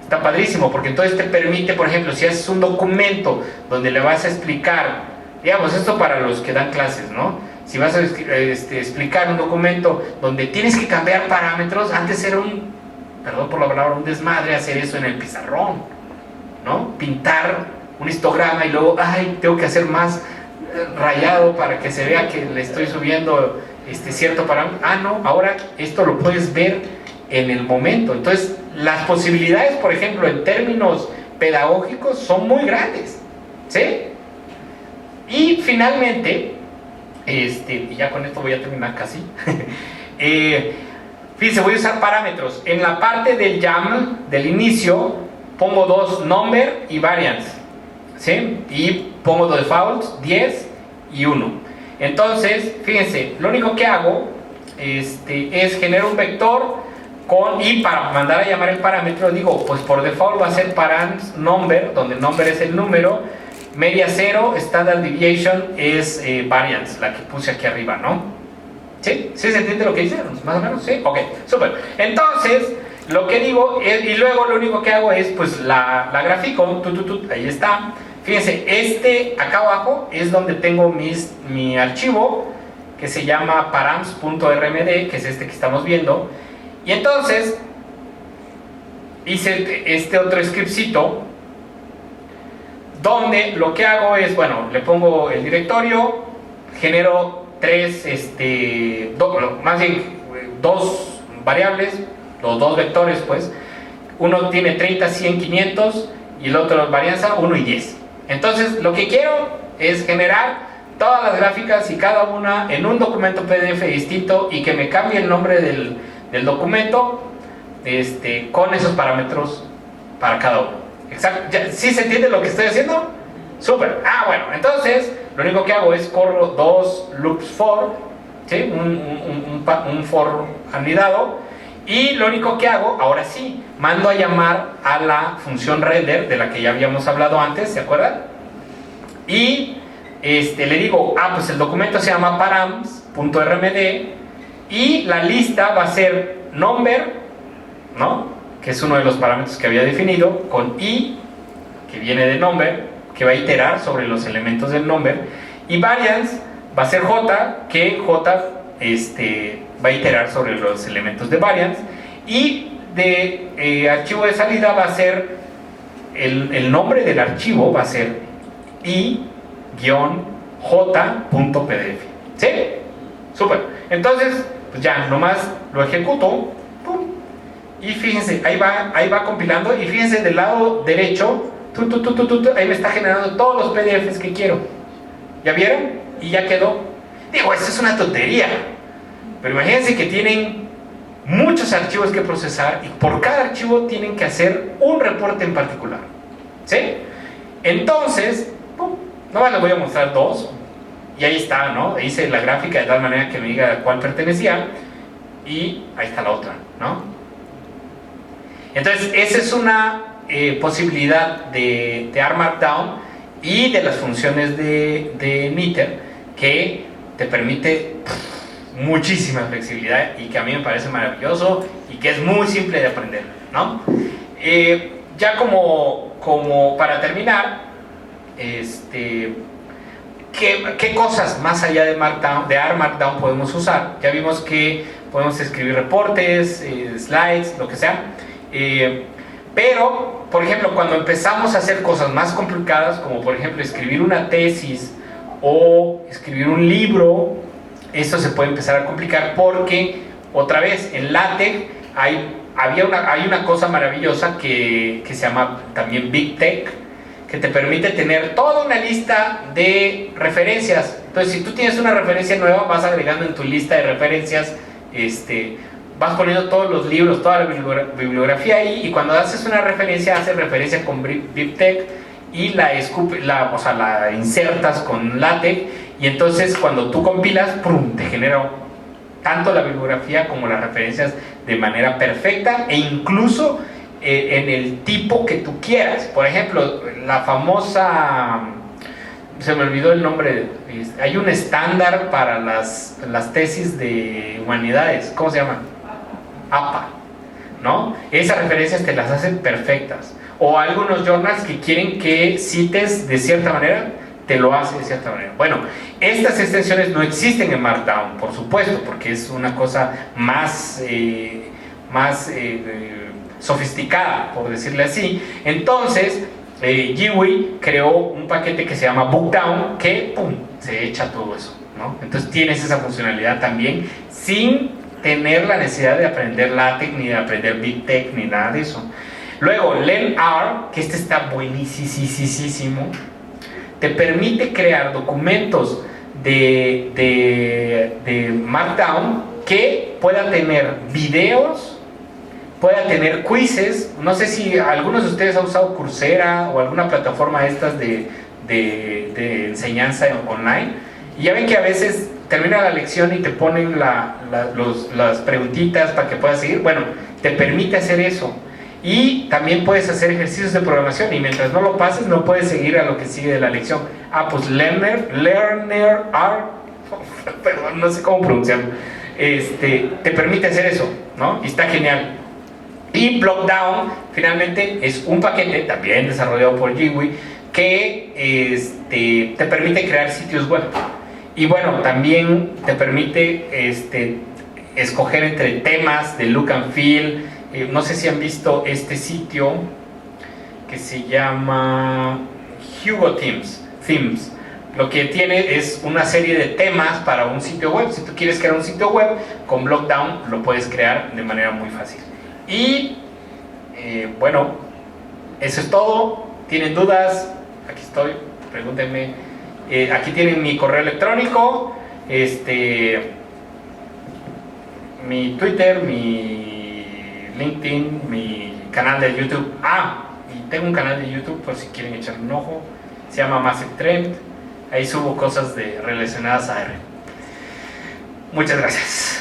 Está padrísimo, porque entonces te permite, por ejemplo, si haces un documento donde le vas a explicar, digamos, esto para los que dan clases, ¿no? Si vas a explicar un documento donde tienes que cambiar parámetros, antes era perdón por la palabra, un desmadre hacer eso en el pizarrón, ¿no? Pintar un histograma y luego, tengo que hacer más rayado para que se vea que le estoy subiendo cierto parámetro. No, ahora esto lo puedes ver en el momento. Entonces, las posibilidades, por ejemplo, en términos pedagógicos son muy grandes, ¿sí? Y finalmente, y ya con esto voy a terminar casi. Fíjense, voy a usar parámetros. En la parte del YAML, del inicio, pongo dos, number y variance, ¿sí? Y pongo dos defaults, 10 y 1. Entonces, fíjense, lo único que hago es generar un vector y para mandar a llamar el parámetro, digo, pues por default va a ser params number, donde number es el número, media 0, standard deviation es variance, la que puse aquí arriba, ¿no? ¿Sí? ¿Sí se entiende lo que hice? ¿Más o menos? ¿Sí? Ok, súper. Entonces, lo que digo, y luego lo único que hago es, pues, la grafico, ahí está. Fíjense, acá abajo es donde tengo mi archivo que se llama params.rmd, que es este que estamos viendo. Y entonces, hice este otro scriptcito donde lo que hago es, bueno, le pongo el directorio, genero dos variables, los dos vectores, pues. Uno tiene 30, 100, 500 y el otro varianza 1 y 10. Entonces, lo que quiero es generar todas las gráficas y cada una en un documento PDF distinto y que me cambie el nombre del documento con esos parámetros para cada uno. Exacto. ¿Sí se entiende lo que estoy haciendo? Súper. Bueno, entonces lo único que hago es corro dos loops for, ¿sí? un for anidado, y lo único que hago, ahora sí, mando a llamar a la función render de la que ya habíamos hablado antes, ¿se acuerdan? Y le digo, pues el documento se llama params.rmd y la lista va a ser number, ¿no?, que es uno de los parámetros que había definido, con i, que viene de number, que va a iterar sobre los elementos del number, y variance va a ser j, que j va a iterar sobre los elementos de variance, y de archivo de salida va a ser el nombre del archivo va a ser i-j.pdf. ¿Sí? Súper. Entonces, pues ya, nomás lo ejecuto, ¡pum! Y fíjense, ahí va compilando, y fíjense del lado derecho, ahí me está generando todos los PDFs que quiero. ¿Ya vieron? Y ya quedó. Digo, esto es una tontería, pero imagínense que tienen muchos archivos que procesar y por cada archivo tienen que hacer un reporte en particular. ¿Sí? Entonces, ¡pum!, nomás les voy a mostrar dos, y ahí está, ¿no? Hice la gráfica de tal manera que me diga a cuál pertenecía, y ahí está la otra, ¿no? Entonces, esa es una posibilidad de R Markdown y de las funciones de Knitr, que te permite muchísima flexibilidad y que a mí me parece maravilloso y que es muy simple de aprender, ¿no? Ya como para terminar, ¿qué cosas más allá de R Markdown podemos usar? Ya vimos que podemos escribir reportes, slides, lo que sea. Pero, por ejemplo, cuando empezamos a hacer cosas más complicadas, como por ejemplo escribir una tesis o escribir un libro, esto se puede empezar a complicar porque, otra vez, en LaTeX hay una cosa maravillosa que se llama también BibTeX, que te permite tener toda una lista de referencias. Entonces, si tú tienes una referencia nueva, vas agregando en tu lista de referencias, vas poniendo todos los libros, toda la bibliografía ahí, y cuando haces una referencia, haces referencia con BibTeX y la insertas con LaTeX, y entonces cuando tú compilas, ¡pum!, te genera tanto la bibliografía como las referencias de manera perfecta, e incluso en el tipo que tú quieras. Por ejemplo, la famosa, se me olvidó el nombre, hay un estándar para las tesis de humanidades, ¿cómo se llama? APA, ¿no? Esas referencias te las hacen perfectas. O algunos journals que quieren que cites de cierta manera, te lo hace de cierta manera. Bueno, estas extensiones no existen en Markdown, por supuesto, porque es una cosa más sofisticada, por decirle así. Entonces, GUI creó un paquete que se llama Bookdown, que ¡pum!, se echa todo eso, ¿no? Entonces tienes esa funcionalidad también, sin tener la necesidad de aprender LaTeX, ni de aprender BibTeX, ni nada de eso. Luego, LearnR, que está buenísimo, te permite crear documentos de Markdown que pueda tener videos, pueda tener quizzes. No sé si algunos de ustedes han usado Coursera o alguna plataforma estas de enseñanza online, y ya ven que a veces termina la lección y te ponen las preguntitas para que puedas seguir. Bueno, te permite hacer eso. Y también puedes hacer ejercicios de programación, y mientras no lo pases no puedes seguir a lo que sigue de la lección. Pues LearnR, perdón, no sé cómo pronunciarlo, te permite hacer eso, ¿no? Y está genial. Y Blockdown finalmente es un paquete también desarrollado por GUI que te permite crear sitios web. Y bueno, también te permite escoger entre temas de look and feel, No sé si han visto este sitio que se llama Hugo Themes. Lo que tiene es una serie de temas para un sitio web. Si tú quieres crear un sitio web con Blockdown, lo puedes crear de manera muy fácil. Y bueno, eso es todo. ¿Tienen dudas? Aquí estoy, pregúntenme. Aquí tienen mi correo electrónico, mi Twitter, mi LinkedIn, mi canal de YouTube. Y tengo un canal de YouTube por si quieren echarle un ojo. Se llama Massive Trend. Ahí subo cosas relacionadas a R. Muchas gracias.